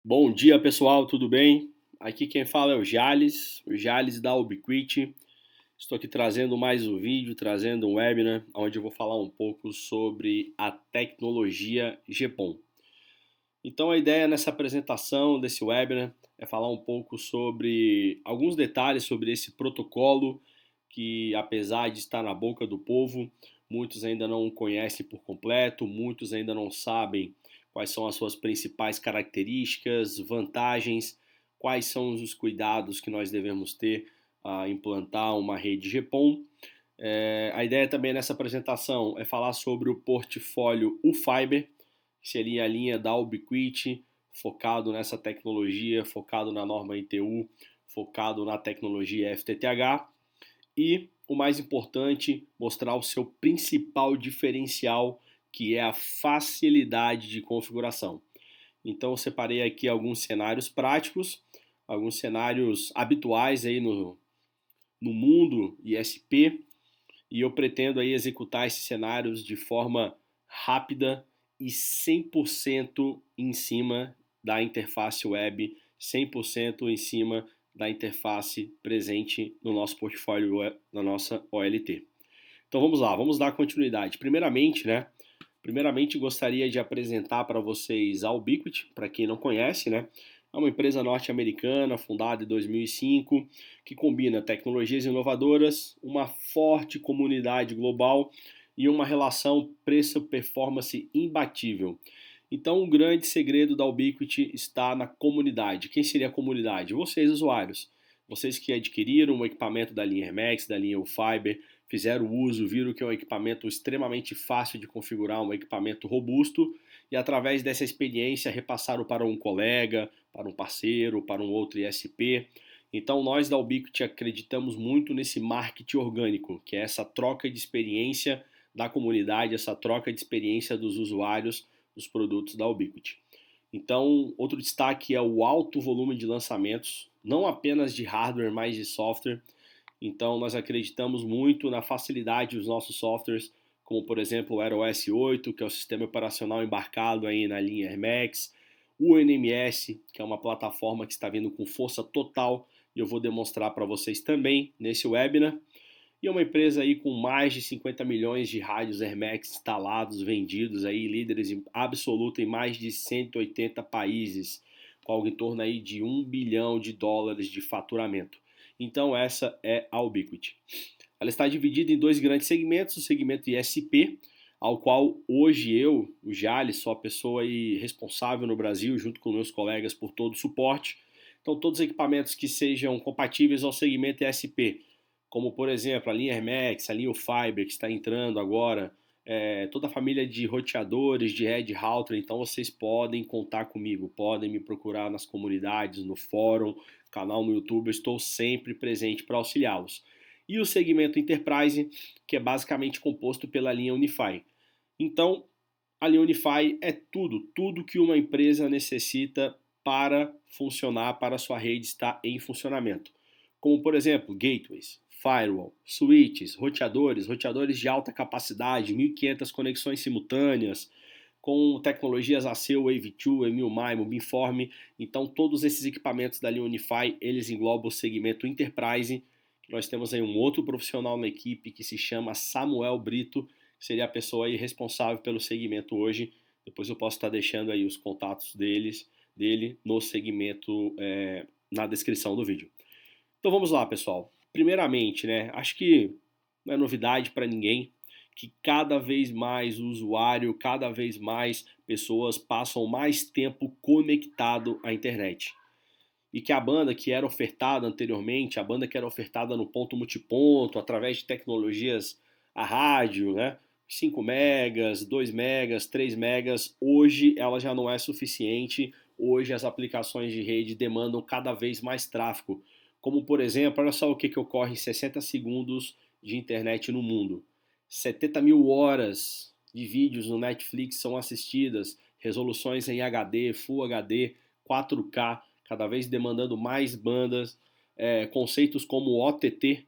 Bom dia, pessoal, tudo bem? Aqui quem fala é o Jales da Ubiquiti. Estou aqui trazendo mais um vídeo, trazendo um webinar, onde eu vou falar um pouco sobre a tecnologia GPON. Então a ideia nessa apresentação desse webinar é falar um pouco sobre alguns detalhes sobre esse protocolo que, apesar de estar na boca do povo, muitos ainda não conhecem por completo, muitos ainda não sabem quais são as suas principais características, vantagens, quais são os cuidados que nós devemos ter a implantar uma rede GPON. A ideia também nessa apresentação é falar sobre o portfólio UFiber, que seria a linha da Ubiquiti, focado nessa tecnologia, focado na norma ITU, focado na tecnologia FTTH e, o mais importante, mostrar o seu principal diferencial, que é a facilidade de configuração. Então eu separei aqui alguns cenários práticos, alguns cenários habituais aí no mundo ISP, e eu pretendo aí executar esses cenários de forma rápida e 100% em cima da interface web, 100% em cima da interface presente no nosso portfólio, na nossa OLT. Então vamos lá, vamos dar continuidade. Primeiramente gostaria de apresentar para vocês a Ubiquiti, para quem não conhece, né? É uma empresa norte-americana fundada em 2005 que combina tecnologias inovadoras, uma forte comunidade global e uma relação preço-performance imbatível. Então, o grande segredo da Ubiquiti está na comunidade. Quem seria a comunidade? Vocês, usuários. Vocês que adquiriram um equipamento da linha Hermex, da linha UFiber, fizeram uso, viram que é um equipamento extremamente fácil de configurar, um equipamento robusto, e através dessa experiência repassaram para um colega, para um parceiro, para um outro ISP. Então nós da Ubiquiti acreditamos muito nesse marketing orgânico, que é essa troca de experiência da comunidade, essa troca de experiência dos usuários dos produtos da Ubiquiti. Então, outro destaque é o alto volume de lançamentos, não apenas de hardware, mas de software. Então, nós acreditamos muito na facilidade dos nossos softwares, como por exemplo o AeroOS 8, que é o sistema operacional embarcado aí na linha Airmax, o NMS, que é uma plataforma que está vindo com força total, e eu vou demonstrar para vocês também nesse webinar. E é uma empresa aí com mais de 50 milhões de rádios Airmax instalados, vendidos aí, líderes absoluta em mais de 180 países, com algo em torno aí de US$ 1 bilhão de faturamento. Então essa é a Ubiquiti. Ela está dividida em dois grandes segmentos, o segmento ISP, ao qual hoje eu, o Jales, sou a pessoa aí responsável no Brasil, junto com meus colegas, por todo o suporte. Então todos os equipamentos que sejam compatíveis ao segmento ISP, como por exemplo a linha Hermex, a linha UFiber que está entrando agora, toda a família de roteadores, de Red Router, então vocês podem contar comigo, podem me procurar nas comunidades, no fórum, canal no YouTube, eu estou sempre presente para auxiliá-los. E o segmento Enterprise, que é basicamente composto pela linha Unify. Então, a linha Unify é tudo que uma empresa necessita para funcionar, para a sua rede estar em funcionamento. Como, por exemplo, gateways, firewall, switches, roteadores de alta capacidade, 1.500 conexões simultâneas, com tecnologias ACU, Wave2, EMU-MIMO, Beamform. Então, todos esses equipamentos da linha Unify, eles englobam o segmento Enterprise, que nós temos aí um outro profissional na equipe que se chama Samuel Brito, que seria a pessoa aí responsável pelo segmento hoje. Depois eu posso estar deixando aí os contatos dele no segmento, na descrição do vídeo. Então vamos lá, pessoal. Primeiramente, né, acho que não é novidade para ninguém que cada vez mais o usuário, cada vez mais pessoas passam mais tempo conectado à internet. E que a banda que era ofertada anteriormente, a banda que era ofertada no ponto multiponto, através de tecnologias a rádio, né? 5 megas, 2 megas, 3 megas, hoje ela já não é suficiente. Hoje as aplicações de rede demandam cada vez mais tráfego. Como por exemplo, olha só o que ocorre em 60 segundos de internet no mundo. 70 mil horas de vídeos no Netflix são assistidas, resoluções em HD, Full HD, 4K, cada vez demandando mais bandas, conceitos como o OTT,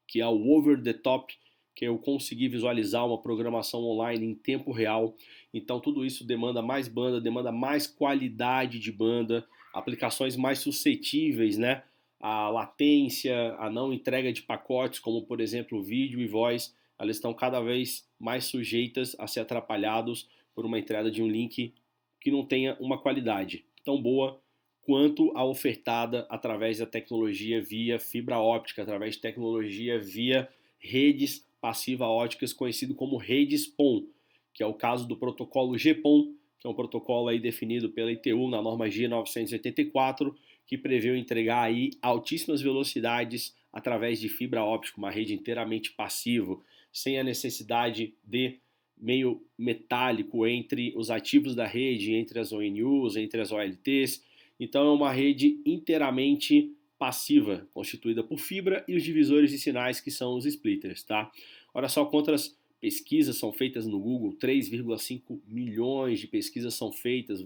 que é o Over the Top, que eu consegui visualizar uma programação online em tempo real. Então tudo isso demanda mais banda, demanda mais qualidade de banda. aplicações mais suscetíveis, né, à latência, à não entrega de pacotes, como por exemplo vídeo e voz, elas estão cada vez mais sujeitas a ser atrapalhados por uma entrada de um link que não tenha uma qualidade tão boa quanto a ofertada através da tecnologia via fibra óptica, através de tecnologia via redes passiva óticas, conhecido como redes PON, que é o caso do protocolo GPON, que é um protocolo aí definido pela ITU na norma G984, que prevê entregar aí altíssimas velocidades através de fibra óptica, uma rede inteiramente passiva, sem a necessidade de meio metálico entre os ativos da rede, entre as ONUs, entre as OLTs. Então é uma rede inteiramente passiva, constituída por fibra e os divisores de sinais que são os splitters, tá? Olha só quantas pesquisas são feitas no Google, 3,5 milhões de pesquisas são feitas,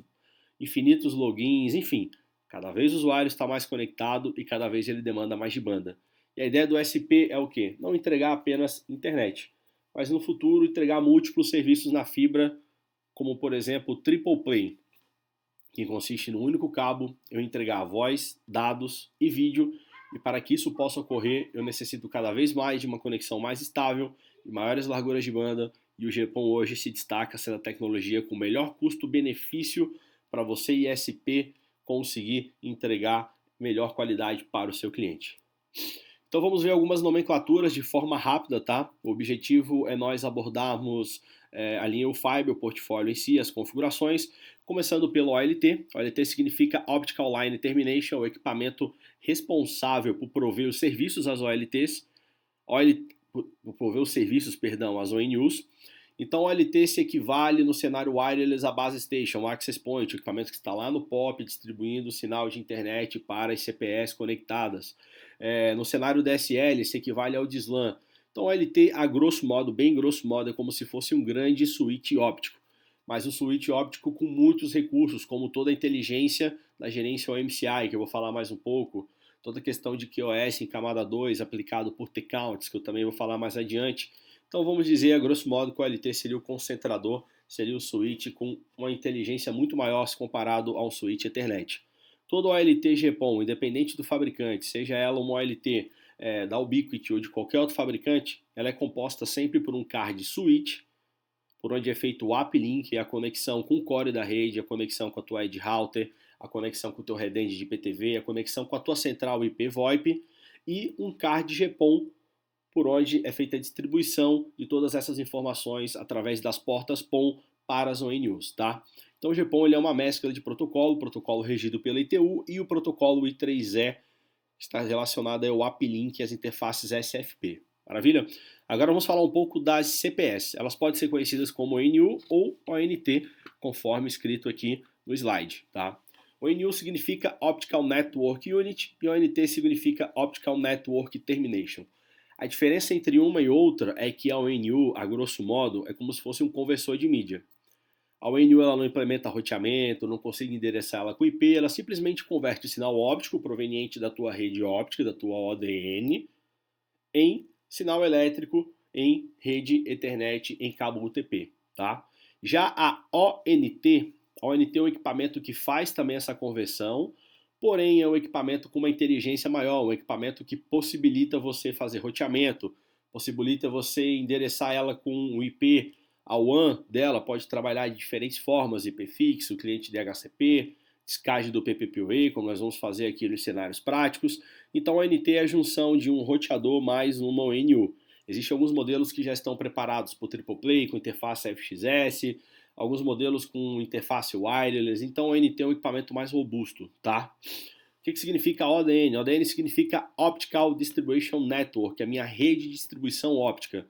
infinitos logins, enfim, cada vez o usuário está mais conectado e cada vez ele demanda mais de banda. E a ideia do SP é o quê? Não entregar apenas internet, mas no futuro entregar múltiplos serviços na fibra, como por exemplo o Triple Play, que consiste no único cabo eu entregar voz, dados e vídeo, e para que isso possa ocorrer eu necessito cada vez mais de uma conexão mais estável e maiores larguras de banda, e o GPON hoje se destaca sendo a tecnologia com melhor custo-benefício para você ISP conseguir entregar melhor qualidade para o seu cliente. Então vamos ver algumas nomenclaturas de forma rápida, tá? O objetivo é nós abordarmos a linha UFiber, o portfólio em si, as configurações, começando pelo OLT. OLT significa Optical Line Termination, o equipamento responsável por prover os serviços às OLTs, por prover os serviços, perdão, às ONUs. Então, o OLT se equivale no cenário wireless à base station, o access point, o equipamento que está lá no POP distribuindo sinal de internet para as CPS conectadas. No cenário DSL se equivale ao DSLAM. Então, o OLT, a grosso modo, bem grosso modo, é como se fosse um grande switch óptico, mas um switch óptico com muitos recursos, como toda a inteligência da gerência OMCI, que eu vou falar mais um pouco, toda a questão de QoS em camada 2 aplicado por T-Counts, que eu também vou falar mais adiante. Então vamos dizer, a grosso modo, que o OLT seria o concentrador, seria o switch com uma inteligência muito maior se comparado ao switch Ethernet. Todo OLT GPON, independente do fabricante, seja ela uma OLT da Ubiquiti ou de qualquer outro fabricante, ela é composta sempre por um card switch, por onde é feito o uplink, a conexão com o core da rede, a conexão com a tua edge router, a conexão com o teu redend de IPTV, a conexão com a tua central IP VoIP e um card GPON, por onde é feita a distribuição de todas essas informações através das portas PON para as ONUs, tá? Então o GPON ele é uma mescla de protocolo regido pela ITU e o protocolo I3E, que está relacionado ao uplink e às interfaces SFP. Maravilha? Agora vamos falar um pouco das CPS. Elas podem ser conhecidas como ONU ou ONT, conforme escrito aqui no slide, tá? ONU significa Optical Network Unit e ONT significa Optical Network Termination. A diferença entre uma e outra é que a ONU, a grosso modo, é como se fosse um conversor de mídia. A ONU ela não implementa roteamento, não consegue endereçar ela com IP, ela simplesmente converte o sinal óptico proveniente da tua rede óptica, da tua ODN, em sinal elétrico em rede Ethernet em cabo UTP, tá? Já a ONT é um equipamento que faz também essa conversão, porém é um equipamento com uma inteligência maior, um equipamento que possibilita você fazer roteamento, possibilita você endereçar ela com um IP, a WAN dela pode trabalhar de diferentes formas, IP fixo, cliente DHCP, descage do PPPoE, como nós vamos fazer aqui nos cenários práticos. Então a ONT é a junção de um roteador mais uma ONU. Existem alguns modelos que já estão preparados para o Triple Play, com interface FXS, alguns modelos com interface wireless, então a ONT é um equipamento mais robusto, tá? O que significa ODN? ODN significa Optical Distribution Network, a minha rede de distribuição óptica.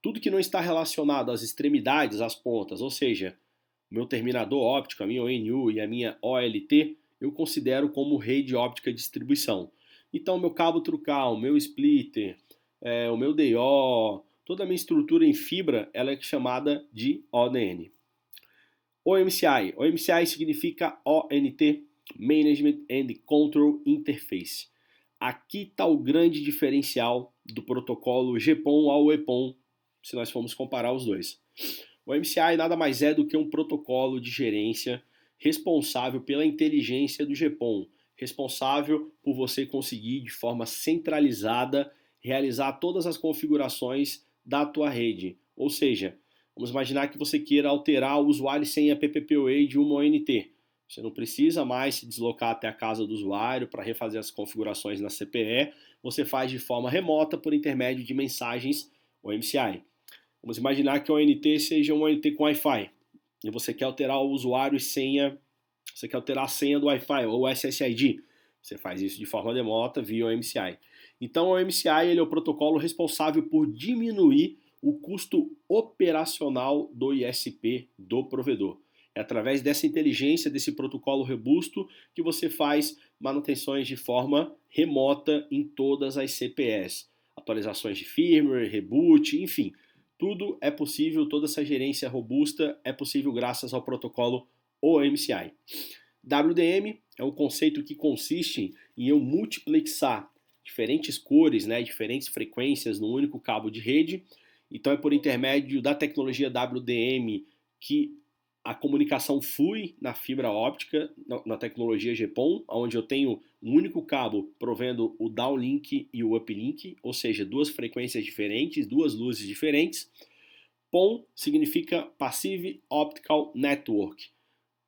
Tudo que não está relacionado às extremidades, às pontas, ou seja, o meu terminador óptico, a minha ONU e a minha OLT, eu considero como rede óptica de distribuição. Então, meu cabo trucal, o meu splitter, o meu DO, toda a minha estrutura em fibra, ela é chamada de ODN. OMCI. OMCI significa ONT, Management and Control Interface. Aqui está o grande diferencial do protocolo GPON ao EPON, se nós formos comparar os dois. O MCI nada mais é do que um protocolo de gerência responsável pela inteligência do GPON, responsável por você conseguir de forma centralizada realizar todas as configurações da tua rede. Ou seja, vamos imaginar que você queira alterar o usuário e senha PPPoE de uma ONT. Você não precisa mais se deslocar até a casa do usuário para refazer as configurações na CPE, você faz de forma remota por intermédio de mensagens OMCI. Vamos imaginar que a ONT seja uma ONT com Wi-Fi e você quer alterar o usuário e senha, você quer alterar a senha do Wi-Fi ou SSID. Você faz isso de forma remota via OMCI. Então, o OMCI ele é o protocolo responsável por diminuir o custo operacional do ISP do provedor. É através dessa inteligência, desse protocolo robusto, que você faz manutenções de forma remota em todas as CPEs. Atualizações de firmware, reboot, enfim. Tudo é possível, toda essa gerência robusta é possível graças ao protocolo OMCI. WDM é um conceito que consiste em eu multiplexar diferentes cores, diferentes frequências num único cabo de rede. Então é por intermédio da tecnologia WDM que a comunicação flui na fibra óptica, na tecnologia GPON, onde eu tenho um único cabo provendo o downlink e o uplink, ou seja, duas frequências diferentes, duas luzes diferentes. PON significa Passive Optical Network.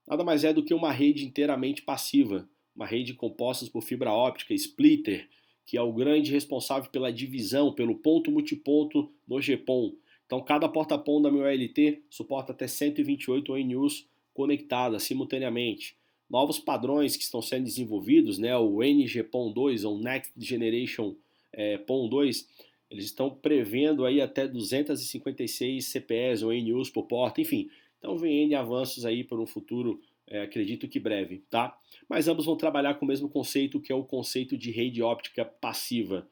Nada mais é do que uma rede inteiramente passiva, uma rede composta por fibra óptica, splitter, que é o grande responsável pela divisão, pelo ponto multiponto no GPON. Então, cada porta-PON da minha OLT suporta até 128 ONUs conectadas simultaneamente. Novos padrões que estão sendo desenvolvidos, o NG-PON 2 ou Next Generation PON 2, eles estão prevendo aí até 256 CPEs ou ONUs por porta, enfim. Então, vem N avanços aí para um futuro, acredito que breve, tá? Mas ambos vão trabalhar com o mesmo conceito, que é o conceito de rede óptica passiva.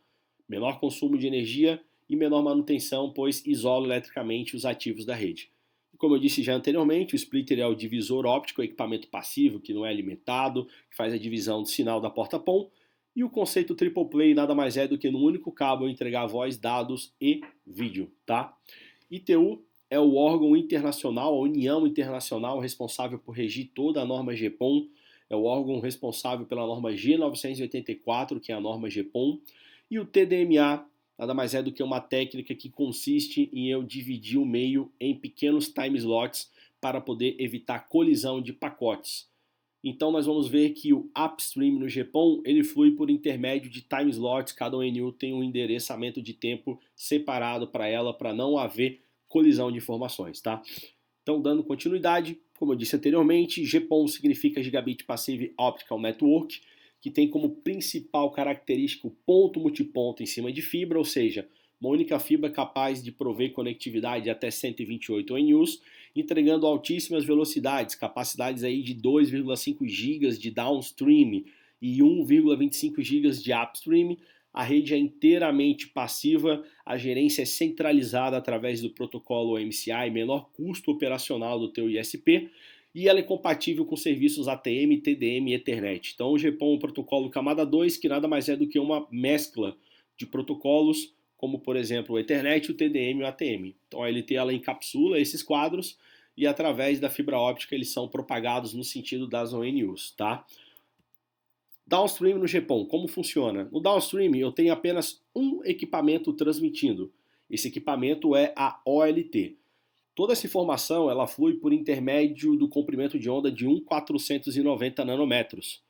Menor consumo de energia e menor manutenção, pois isola eletricamente os ativos da rede. Como eu disse já anteriormente, o splitter é o divisor óptico, o equipamento passivo que não é alimentado, que faz a divisão do sinal da porta PON. E o conceito triple play nada mais é do que num único cabo entregar voz, dados e vídeo, tá? ITU é o órgão internacional, a União Internacional responsável por regir toda a norma GPON, é o órgão responsável pela norma G984, que é a norma GPON, e o TDMA nada mais é do que uma técnica que consiste em eu dividir o meio em pequenos time slots para poder evitar colisão de pacotes. Então nós vamos ver que o upstream no GPON ele flui por intermédio de time slots, cada ONU tem um endereçamento de tempo separado para ela, para não haver colisão de informações, tá? Então, dando continuidade, como eu disse anteriormente, GPON significa Gigabit Passive Optical Network, que tem como principal característica o ponto multiponto em cima de fibra, ou seja, uma única fibra capaz de prover conectividade de até 128 ONUs, entregando altíssimas velocidades, capacidades aí de 2,5 GB de downstream e 1,25 GB de upstream. A rede é inteiramente passiva, a gerência é centralizada através do protocolo OMCI, menor custo operacional do teu ISP, e ela é compatível com serviços ATM, TDM e Ethernet. Então o GPON é um protocolo camada 2, que nada mais é do que uma mescla de protocolos, como por exemplo o Ethernet, o TDM e o ATM. Então a LT ela encapsula esses quadros e através da fibra óptica eles são propagados no sentido das ONUs, tá? Downstream no GPON, como funciona? No downstream eu tenho apenas um equipamento transmitindo. Esse equipamento é a OLT. Toda essa informação ela flui por intermédio do comprimento de onda de 1.490 nanômetros.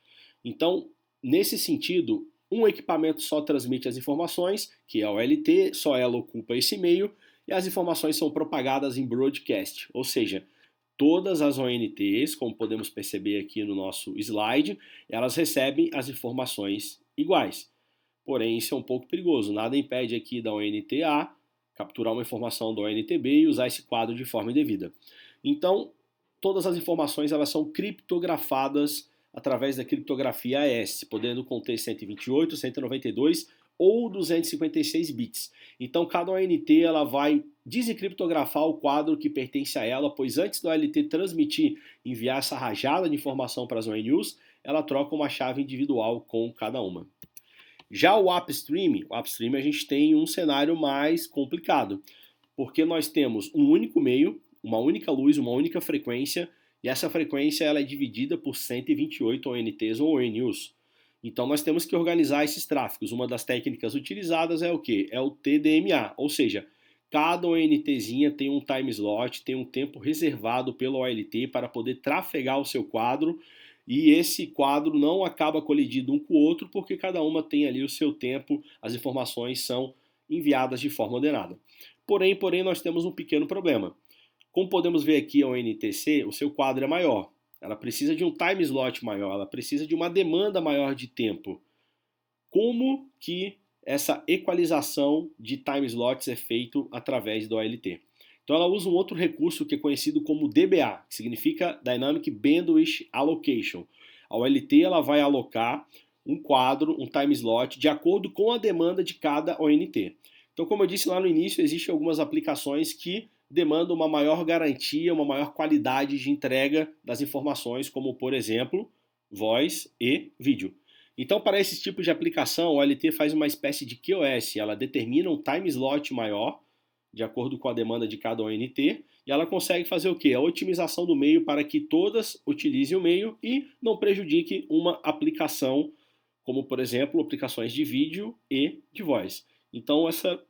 Então, nesse sentido, um equipamento só transmite as informações, que é a OLT, só ela ocupa esse meio, e as informações são propagadas em broadcast, ou seja, todas as ONTs, como podemos perceber aqui no nosso slide, elas recebem as informações iguais. Porém, isso é um pouco perigoso. Nada impede aqui da ONT A capturar uma informação da ONTB e usar esse quadro de forma indevida. Então, todas as informações elas são criptografadas através da criptografia AES, podendo conter 128, 192 ou 256 bits. Então, cada ONT ela vai desencriptografar o quadro que pertence a ela, pois antes do OLT transmitir, enviar essa rajada de informação para as ONUs, ela troca uma chave individual com cada uma. Já o upstream a gente tem um cenário mais complicado, porque nós temos um único meio, uma única luz, uma única frequência, E essa frequência ela é dividida por 128 ONTs ou ONUs. Então nós temos que organizar esses tráfegos. Uma das técnicas utilizadas é o quê? É o TDMA, ou seja, cada ONTzinha tem um time slot, tem um tempo reservado pelo OLT para poder trafegar o seu quadro, e esse quadro não acaba colidindo um com o outro porque cada uma tem ali o seu tempo, as informações são enviadas de forma ordenada. Porém, nós temos um pequeno problema. Como podemos ver aqui a ONTC, o seu quadro é maior. Ela precisa de um time slot maior, ela precisa de uma demanda maior de tempo. Como que essa equalização de time slots é feito através do OLT? Então ela usa um outro recurso que é conhecido como DBA, que significa Dynamic Bandwidth Allocation. A OLT ela vai alocar um quadro, um time slot, de acordo com a demanda de cada ONT. Então, como eu disse lá no início, existem algumas aplicações que demandam uma maior garantia, uma maior qualidade de entrega das informações, como, por exemplo, voz e vídeo. Então, para esses tipos de aplicação, o OLT faz uma espécie de QoS, ela determina um time slot maior, de acordo com a demanda de cada ONT, e ela consegue fazer o quê? A otimização do meio para que todas utilizem o meio e não prejudique uma aplicação, como, por exemplo, aplicações de vídeo e de voz. Então, essa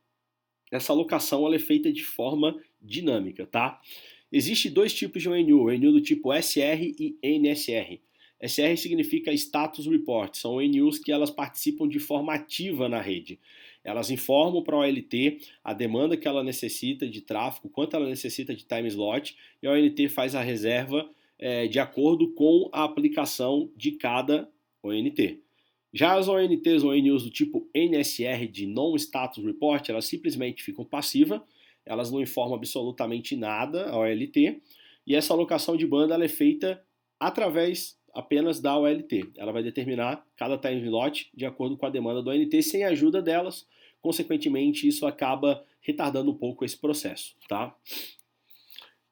alocação ela é feita de forma dinâmica, tá? Existem dois tipos de ONU, o ONU do tipo SR e NSR. SR significa Status Report, são ONUs que elas participam de forma ativa na rede. Elas informam para a OLT a demanda que ela necessita de tráfego, quanto ela necessita de time slot, e a OLT faz a reserva de acordo com a aplicação de cada ONT. Já as ONTs ou ONUs do tipo NSR, de Non-Status Report, elas simplesmente ficam passivas, elas não informam absolutamente nada à OLT, e essa alocação de banda ela é feita através apenas da OLT. Ela vai determinar cada time slot de acordo com a demanda do ONT, sem a ajuda delas, consequentemente isso acaba retardando um pouco esse processo, tá?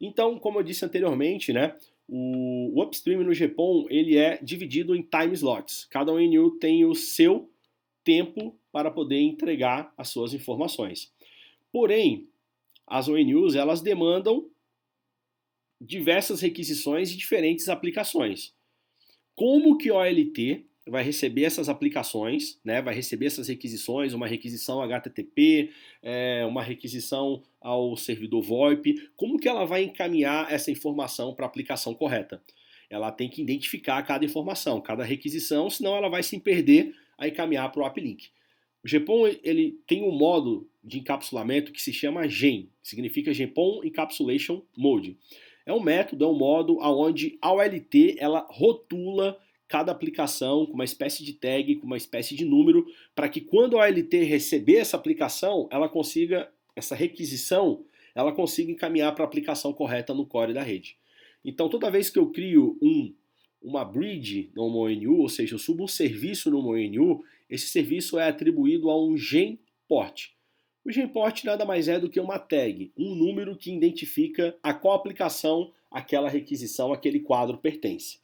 Então, como eu disse anteriormente, né, o upstream no GPON ele é dividido em time slots. Cada ONU tem o seu tempo para poder entregar as suas informações. Porém, as ONUs elas demandam diversas requisições de diferentes aplicações. Como que o OLT vai receber essas aplicações, né? Vai receber essas requisições, uma requisição HTTP, uma requisição ao servidor VoIP, como que ela vai encaminhar essa informação para a aplicação correta? Ela tem que identificar cada informação, cada requisição, senão ela vai se perder a encaminhar para o uplink. O GPON ele tem um modo de encapsulamento que se chama GEM, que significa GPON Encapsulation Mode. É um método, é um modo onde a OLT ela rotula cada aplicação com uma espécie de tag, com uma espécie de número, para que quando a OLT receber essa aplicação, ela consiga, essa requisição, ela consiga encaminhar para a aplicação correta no core da rede. Então, toda vez que eu crio uma bridge numa ONU, ou seja, eu subo um serviço numa ONU, esse serviço é atribuído a um gemport. O gemport nada mais é do que uma tag, um número que identifica a qual aplicação aquela requisição, aquele quadro pertence.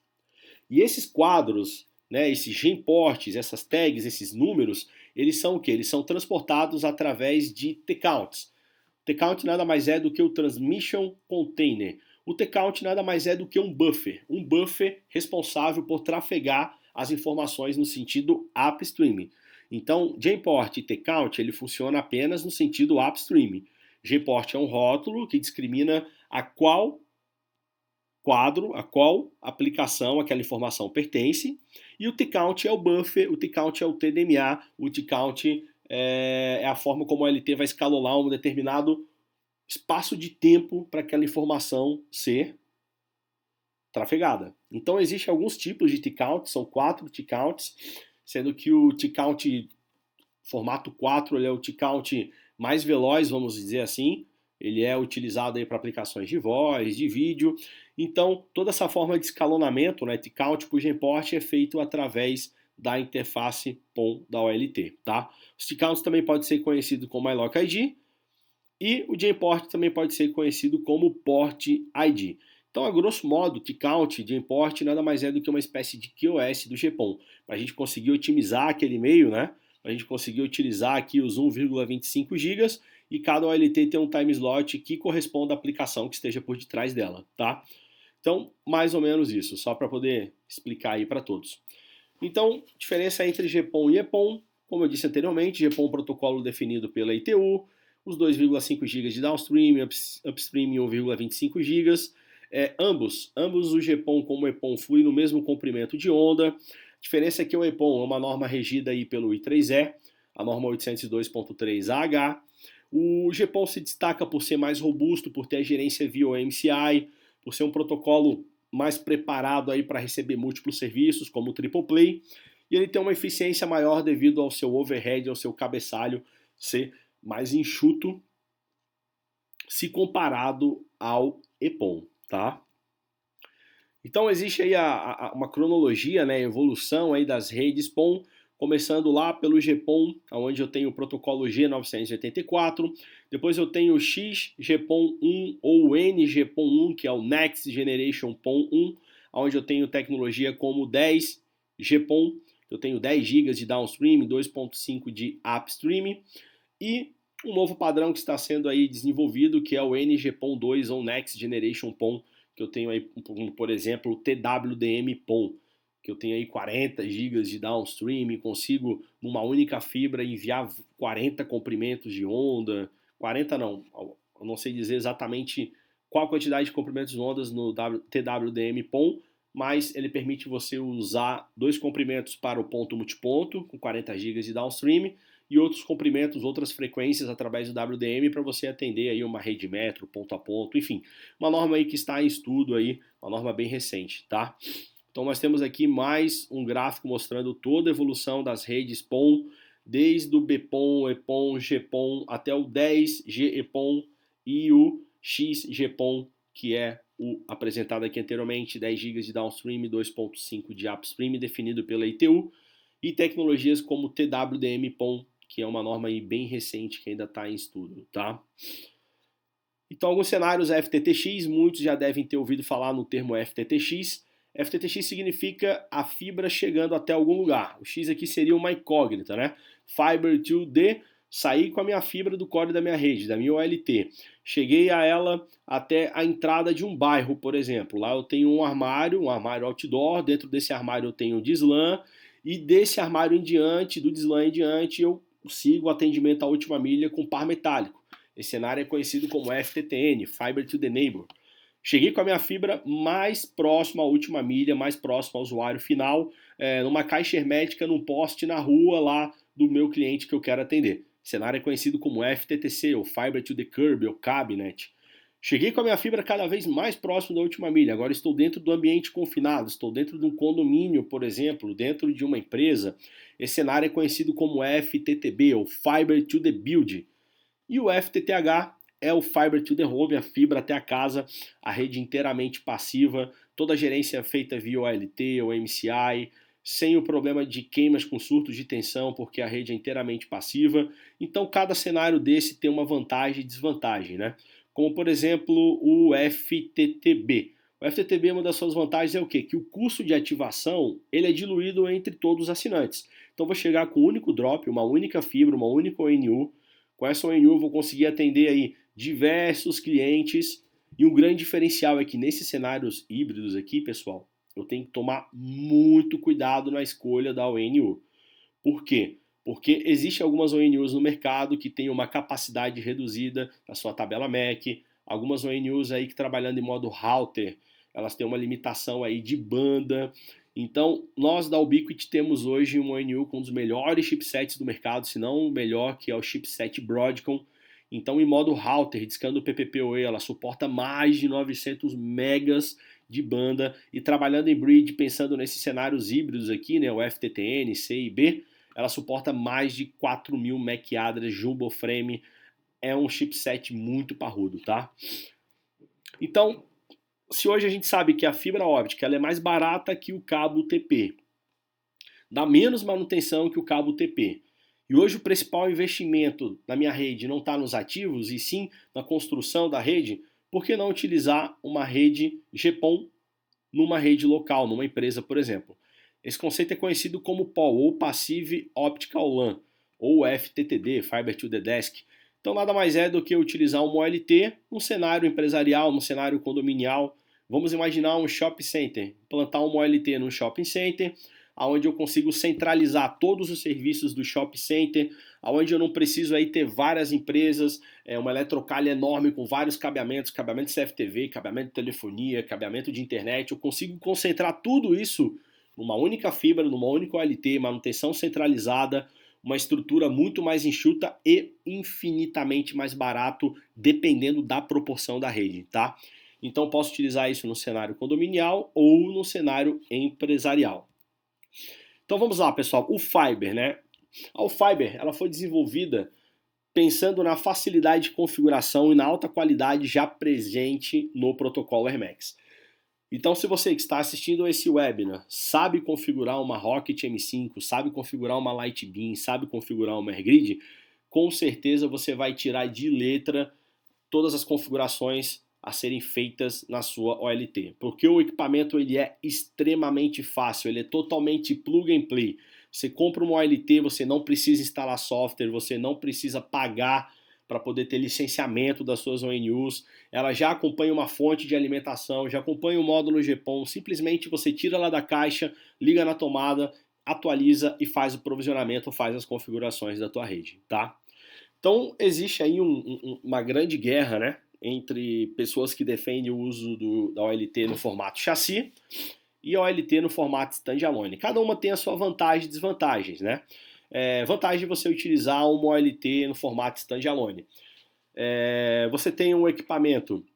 E esses quadros, né, esses gemports, essas tags, esses números, eles são o quê? Eles são transportados através de tcounts. O tcount nada mais é do que o Transmission Container. O tcount nada mais é do que um buffer responsável por trafegar as informações no sentido upstream. Então, Gport e tcount ele funciona apenas no sentido upstream. Gport é um rótulo que discrimina a qual quadro, a qual aplicação aquela informação pertence, e o tcount é o buffer, o tcount é o TDMA, o tcount é a forma como a OLT vai escalonar um determinado espaço de tempo para aquela informação ser trafegada. Então existem alguns tipos de tcount, são 4 tcounts, sendo que o tcount formato 4 ele é o tcount mais veloz, vamos dizer assim. Ele é utilizado para aplicações de voz, de vídeo. Então, toda essa forma de escalonamento, né, tcount por gemport, é feito através da interface PON da OLT. Tá? Os tcounts também pode ser conhecido como iLock ID e o gemport também pode ser conhecido como port ID. Então, a grosso modo, tcount, gemport, nada mais é do que uma espécie de QoS do GPON, para a gente conseguir otimizar aquele meio, né? Para a gente conseguir utilizar aqui os 1,25 GB e cada OLT tem um time slot que corresponde à aplicação que esteja por detrás dela, tá? Então, mais ou menos isso, só para poder explicar aí para todos. Então, diferença entre GPON e EPON, como eu disse anteriormente, GPON protocolo definido pela ITU, os 2,5 GB de downstream, upstream 1,25 GB. Ambos o GPON como o EPON flui no mesmo comprimento de onda. A diferença é que o EPON é uma norma regida aí pelo I3E, a norma 802.3AH. O GPON se destaca por ser mais robusto, por ter a gerência via OMCI, por ser um protocolo mais preparado aí para receber múltiplos serviços, como o Triple Play, e ele tem uma eficiência maior devido ao seu overhead, ao seu cabeçalho ser mais enxuto se comparado ao EPON, tá? Então existe aí uma cronologia, né, evolução aí das redes PON, começando lá pelo GPON, onde eu tenho o protocolo G984, depois eu tenho o XGPON1 ou NGPON1, que é o Next Generation PON 1, onde eu tenho tecnologia como 10 GPON, eu tenho 10 GB de downstream, 2.5 de upstream, e um novo padrão que está sendo aí desenvolvido, que é o NGPON2 ou Next Generation PON, que eu tenho aí, por exemplo, o TWDM PON, que eu tenho aí 40 GB de downstream, consigo numa única fibra enviar 40 comprimentos de onda, 40 não, eu não sei dizer exatamente qual a quantidade de comprimentos de ondas no TWDM PON, mas ele permite você usar 2 comprimentos para o ponto multiponto, com 40 GB de downstream, e outros comprimentos, outras frequências através do WDM para você atender aí uma rede metro, ponto a ponto, enfim, uma norma aí que está em estudo aí, uma norma bem recente, tá? Então nós temos aqui mais um gráfico mostrando toda a evolução das redes PON, desde o BPON, EPON, GPON até o 10GEPON e o XGPON, que é o apresentado aqui anteriormente, 10 GB de downstream e 2.5 de upstream, definido pela ITU, e tecnologias como TWDM PON, que é uma norma aí bem recente que ainda está em estudo, tá? Então, alguns cenários FTTX, muitos já devem ter ouvido falar no termo FTTX. FTTX significa a fibra chegando até algum lugar. O X aqui seria uma incógnita, né? Fiber to the, saí com a minha fibra do core da minha rede, da minha OLT. Cheguei a ela até a entrada de um bairro, por exemplo. Lá eu tenho um armário outdoor, dentro desse armário eu tenho o DSLAM, e desse armário em diante, do DSLAM em diante, eu sigo o atendimento à última milha com par metálico. Esse cenário é conhecido como FTTN, Fiber to the Neighbor. Cheguei com a minha fibra mais próxima à última milha, mais próximo ao usuário final, numa caixa hermética, num poste na rua lá do meu cliente que eu quero atender. Esse cenário é conhecido como FTTC, ou Fiber to the Curb, ou Cabinet. Cheguei com a minha fibra cada vez mais próximo da última milha. Agora estou dentro do ambiente confinado, estou dentro de um condomínio, por exemplo, dentro de uma empresa. Esse cenário é conhecido como FTTB, ou Fiber to the Build. E o FTTH é o Fiber to the Home, a fibra até a casa, a rede inteiramente passiva, toda a gerência feita via OLT ou MCI, sem o problema de queimas com surtos de tensão, porque a rede é inteiramente passiva. Então cada cenário desse tem uma vantagem e desvantagem, né? Como por exemplo o FTTB. O FTTB, uma das suas vantagens é o quê? Que o custo de ativação ele é diluído entre todos os assinantes. Então vou chegar com um único drop, uma única fibra, uma única ONU. Com essa ONU eu vou conseguir atender aí diversos clientes. E um grande diferencial é que nesses cenários híbridos aqui, pessoal, eu tenho que tomar muito cuidado na escolha da ONU. Por quê? Porque existem algumas ONUs no mercado que têm uma capacidade reduzida na sua tabela MAC, algumas ONUs aí que trabalhando em modo router, elas têm uma limitação aí de banda. Então, nós da Ubiquiti temos hoje uma ONU com um dos melhores chipsets do mercado, se não o melhor, que é o chipset Broadcom. Então, em modo router, discando o PPPoE, ela suporta mais de 900 megas de banda, e trabalhando em bridge, pensando nesses cenários híbridos aqui, né, o FTTN, C e B, ela suporta mais de 4.000 MAC address Jumbo Frame, é um chipset muito parrudo, tá? Então, se hoje a gente sabe que a fibra óptica ela é mais barata que o cabo UTP, dá menos manutenção que o cabo UTP, e hoje o principal investimento na minha rede não está nos ativos, e sim na construção da rede, por que não utilizar uma rede GPON numa rede local, numa empresa, por exemplo? Esse conceito é conhecido como POL, ou Passive Optical LAN, ou FTTD, Fiber to the Desk. Então nada mais é do que utilizar uma OLT num cenário empresarial, num cenário condominial, Vamos imaginar um shopping center, implantar uma OLT num shopping center, onde eu consigo centralizar todos os serviços do shopping center, onde eu não preciso aí ter várias empresas, uma eletrocalha enorme com vários cabeamentos, cabeamento CFTV, cabeamento de telefonia, cabeamento de internet. Eu consigo concentrar tudo isso numa única fibra, numa única OLT, manutenção centralizada, uma estrutura muito mais enxuta e infinitamente mais barato, dependendo da proporção da rede, tá? Então posso utilizar isso no cenário condominial ou no cenário empresarial. Então vamos lá, pessoal. O Fiber, né? A Fiber, ela foi desenvolvida pensando na facilidade de configuração e na alta qualidade já presente no protocolo AirMax. Então, se você que está assistindo a esse webinar sabe configurar uma Rocket M5, sabe configurar uma Lightbeam, sabe configurar uma AirGrid, com certeza você vai tirar de letra todas as configurações a serem feitas na sua OLT, porque o equipamento ele é extremamente fácil, ele é totalmente plug and play. Você compra uma OLT, você não precisa instalar software, você não precisa pagar para poder ter licenciamento das suas ONUs, ela já acompanha uma fonte de alimentação, já acompanha o módulo GPON, simplesmente você tira lá da caixa, liga na tomada, atualiza e faz o provisionamento, faz as configurações da tua rede, tá? Então existe aí uma grande guerra, né, entre pessoas que defendem o uso da OLT no formato chassi e a OLT no formato standalone. Cada uma tem a sua vantagem e desvantagens, né? Vantagem de você utilizar uma OLT no formato standalone. Você tem um equipamento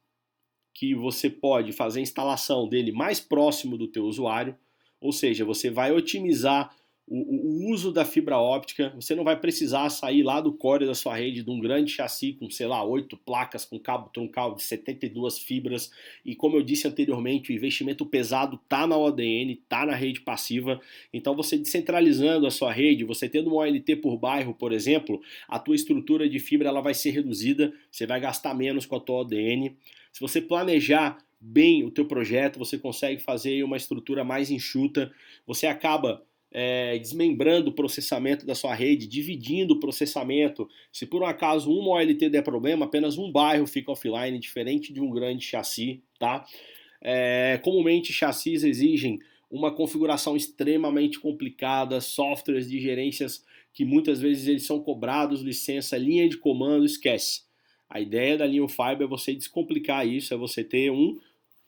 que você pode fazer a instalação dele mais próximo do teu usuário, ou seja, você vai otimizar o uso da fibra óptica, você não vai precisar sair lá do core da sua rede de um grande chassi com, sei lá, 8 placas com cabo troncal de 72 fibras, e como eu disse anteriormente, o investimento pesado está na ODN, está na rede passiva. Então você descentralizando a sua rede, você tendo uma OLT por bairro, por exemplo, a tua estrutura de fibra ela vai ser reduzida, você vai gastar menos com a tua ODN. Se você planejar bem o teu projeto, você consegue fazer uma estrutura mais enxuta, você acaba desmembrando o processamento da sua rede, dividindo o processamento. Se por um acaso uma OLT der problema, apenas um bairro fica offline, diferente de um grande chassi, tá? Comumente chassis exigem uma configuração extremamente complicada, softwares de gerências que muitas vezes eles são cobrados, licença, linha de comando, esquece. A ideia da linha Fiber é você descomplicar isso, é você ter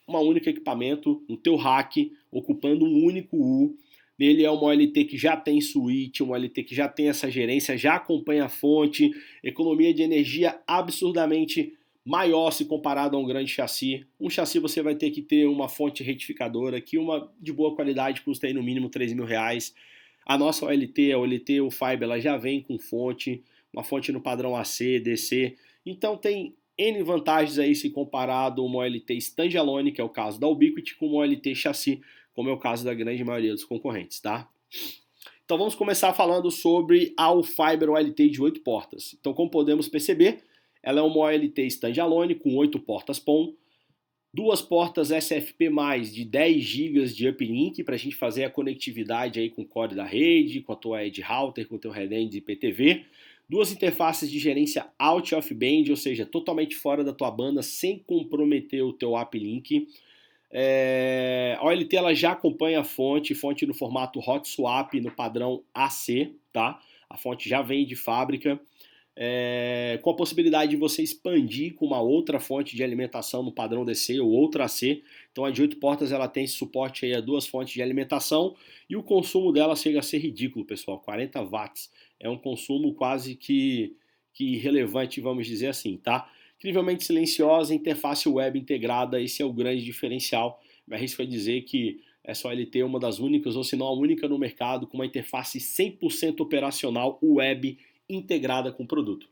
uma única equipamento no teu rack, ocupando um único U. Nele é uma OLT que já tem switch, uma OLT que já tem essa gerência, já acompanha a fonte, economia de energia absurdamente maior se comparado a um grande chassi. Um chassi você vai ter que ter uma fonte retificadora, que uma de boa qualidade custa aí no mínimo R$3.000. A nossa OLT, o Fiber, ela já vem com fonte, uma fonte no padrão AC, DC. Então tem N vantagens aí se comparado a uma OLT standalone, que é o caso da Ubiquiti, com uma OLT chassi, como é o caso da grande maioria dos concorrentes, tá? Então vamos começar falando sobre a Fiber OLT de 8 portas. Então, como podemos perceber, ela é uma OLT standalone com 8 portas PON, 2 portas SFP+, de 10 GB de uplink para a gente fazer a conectividade aí com o core da rede, com a tua edge router, com o teu redend IPTV, 2 interfaces de gerência out of band, ou seja, totalmente fora da tua banda, sem comprometer o teu uplink. A OLT ela já acompanha a fonte no formato hot swap no padrão AC, tá? A fonte já vem de fábrica, com a possibilidade de você expandir com uma outra fonte de alimentação no padrão DC ou outra AC. Então a de 8 portas ela tem suporte aí a 2 fontes de alimentação e o consumo dela chega a ser ridículo, pessoal, 40 watts. É um consumo quase que irrelevante, vamos dizer assim, tá? Incrivelmente silenciosa, interface web integrada, esse é o grande diferencial. Me arrisco a dizer que essa OLT é uma das únicas, ou se não a única no mercado, com uma interface 100% operacional web integrada com o produto.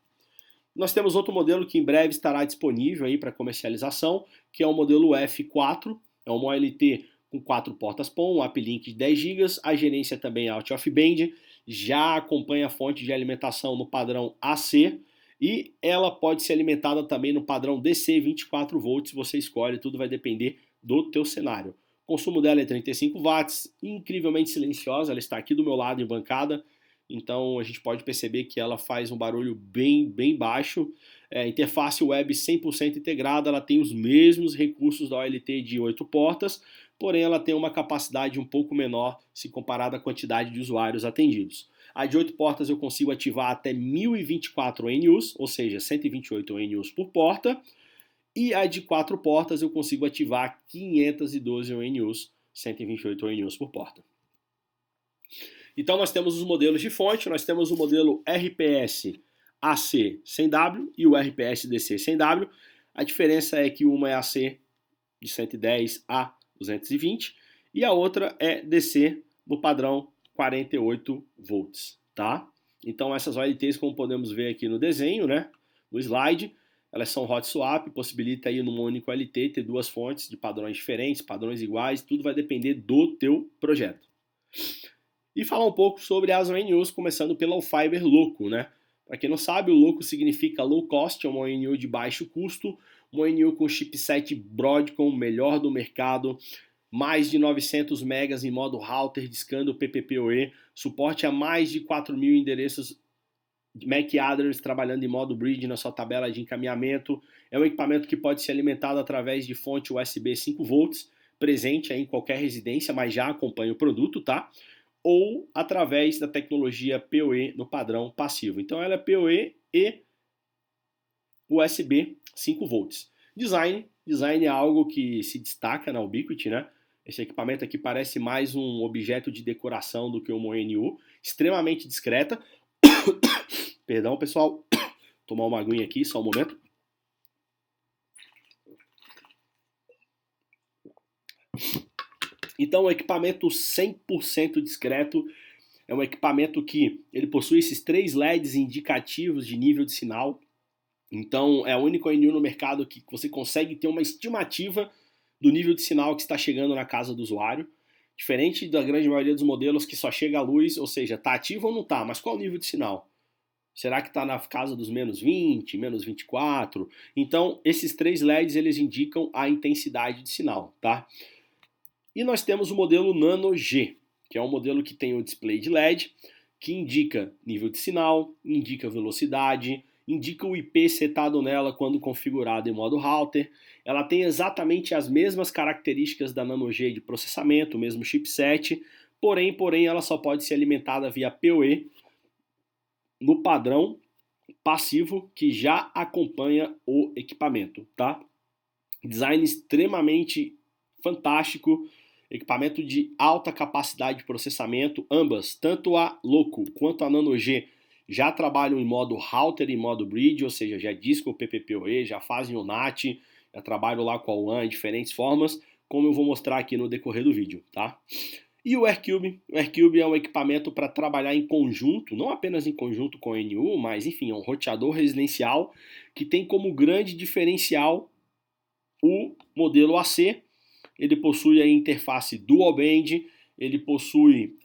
Nós temos outro modelo que em breve estará disponível aí para comercialização, que é o modelo F4, é uma OLT com 4 portas PON, um uplink de 10 GB, a gerência também é out of band, já acompanha a fonte de alimentação no padrão AC, e ela pode ser alimentada também no padrão DC 24 volts, você escolhe, tudo vai depender do teu cenário. O consumo dela é 35 watts, incrivelmente silenciosa, ela está aqui do meu lado em bancada, então a gente pode perceber que ela faz um barulho bem baixo. Interface web 100% integrada, ela tem os mesmos recursos da OLT de 8 portas, porém ela tem uma capacidade um pouco menor se comparada à quantidade de usuários atendidos. A de 8 portas eu consigo ativar até 1024 ONUs, ou seja, 128 ONUs por porta, e a de 4 portas eu consigo ativar 512 ONUs, 128 ONUs por porta. Então nós temos os modelos de fonte, nós temos o modelo RPS AC sem W e o RPS DC sem W. A diferença é que uma é AC de 110 a 220 e a outra é DC no padrão 48 volts, tá? Então essas OLTs, como podemos ver aqui no desenho, né, no slide, elas são hot swap, possibilita aí numa única OLT ter duas fontes de padrões diferentes, padrões iguais, tudo vai depender do teu projeto. E falar um pouco sobre as ONUs, começando pela Fiber Loco, né? Para quem não sabe, o Loco significa low cost, é uma ONU de baixo custo, uma ONU com chipset Broadcom, melhor do mercado, mais de 900 megas em modo router, discando PPPoE, suporte a mais de 4.000 endereços MAC address trabalhando em modo bridge na sua tabela de encaminhamento. É um equipamento que pode ser alimentado através de fonte USB 5 volts, presente aí em qualquer residência, mas já acompanha o produto, tá? Ou através da tecnologia PoE no padrão passivo. Então ela é PoE e USB 5 volts. Design é algo que se destaca na Ubiquiti, né? Esse equipamento aqui parece mais um objeto de decoração do que uma ONU, extremamente discreta. Perdão, pessoal, tomar uma aguinha aqui, só um momento. Então, um equipamento 100% discreto, é um equipamento que ele possui esses 3 LEDs indicativos de nível de sinal. Então, é a única ONU no mercado que você consegue ter uma estimativa do nível de sinal que está chegando na casa do usuário. Diferente da grande maioria dos modelos que só chega a luz, ou seja, está ativo ou não está, mas qual o nível de sinal? Será que está na casa dos menos 20, menos 24? Então, esses 3 LEDs eles indicam a intensidade de sinal, tá? E nós temos o modelo Nano G, que é um modelo que tem o display de LED, que indica nível de sinal, indica velocidade, indica o IP setado nela quando configurado em modo router. Ela tem exatamente as mesmas características da Nano G de processamento, o mesmo chipset, porém ela só pode ser alimentada via PoE no padrão passivo que já acompanha o equipamento, tá? Design extremamente fantástico, equipamento de alta capacidade de processamento, ambas, tanto a Loco quanto a Nano G, já trabalham em modo router e modo bridge, ou seja, já discam o PPPoE, já fazem o NAT, já trabalham lá com a WAN em diferentes formas, como eu vou mostrar aqui no decorrer do vídeo, tá? E o AirCube é um equipamento para trabalhar em conjunto, não apenas em conjunto com a ONU, mas enfim, é um roteador residencial que tem como grande diferencial o modelo AC. Ele possui a interface Dual Band, ele possui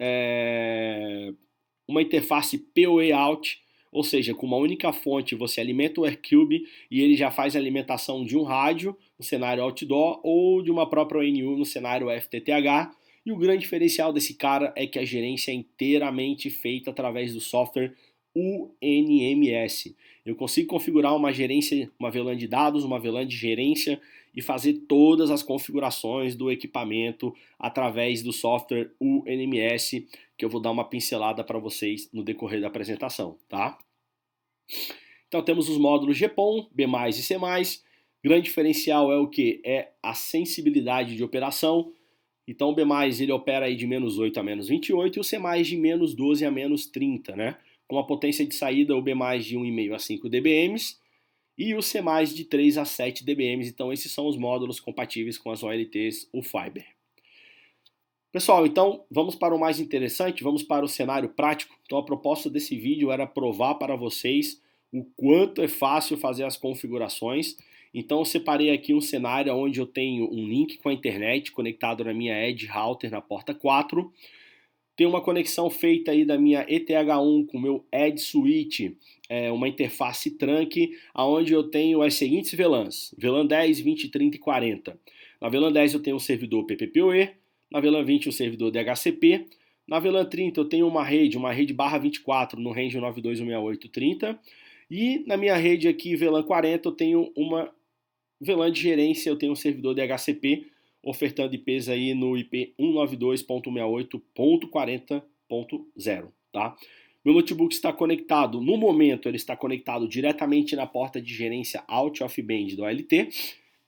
uma interface PoE Out, ou seja, com uma única fonte você alimenta o AirCube e ele já faz a alimentação de um rádio no cenário outdoor ou de uma própria ONU no cenário FTTH. E o grande diferencial desse cara é que a gerência é inteiramente feita através do software UNMS. Eu consigo configurar uma gerência, uma VLAN de dados, uma VLAN de gerência e fazer todas as configurações do equipamento através do software UNMS, que eu vou dar uma pincelada para vocês no decorrer da apresentação, tá? Então temos os módulos GPON, B+, e C+. Grande diferencial é o que? É a sensibilidade de operação. Então o B+, ele opera aí de menos 8 a menos 28 e o C+, de menos 12 a menos 30, né? Com a potência de saída, o B+, de 1,5 a 5 dBm e o C+, de 3 a 7 dBm. Então esses são os módulos compatíveis com as OLTs UFiber. Pessoal, então vamos para o mais interessante, vamos para o cenário prático. Então a proposta desse vídeo era provar para vocês o quanto é fácil fazer as configurações. Então eu separei aqui um cenário onde eu tenho um link com a internet conectado na minha Edge Router na porta 4. Tem uma conexão feita aí da minha ETH1 com o meu Edge Switch, uma interface trunk, onde eu tenho as seguintes VLANs, VLAN 10, 20, 30 e 40. Na VLAN 10 eu tenho um servidor PPPoE, na VLAN 20 um servidor DHCP, Na VLAN 30 eu tenho uma rede barra 24 no range 92.168.30. E na minha rede aqui, VLAN 40, eu tenho uma VLAN de gerência, eu tenho um servidor DHCP ofertando IPs aí no IP 192.168.40.0, tá? Meu notebook está conectado, no momento ele está conectado diretamente na porta de gerência out of band do OLT.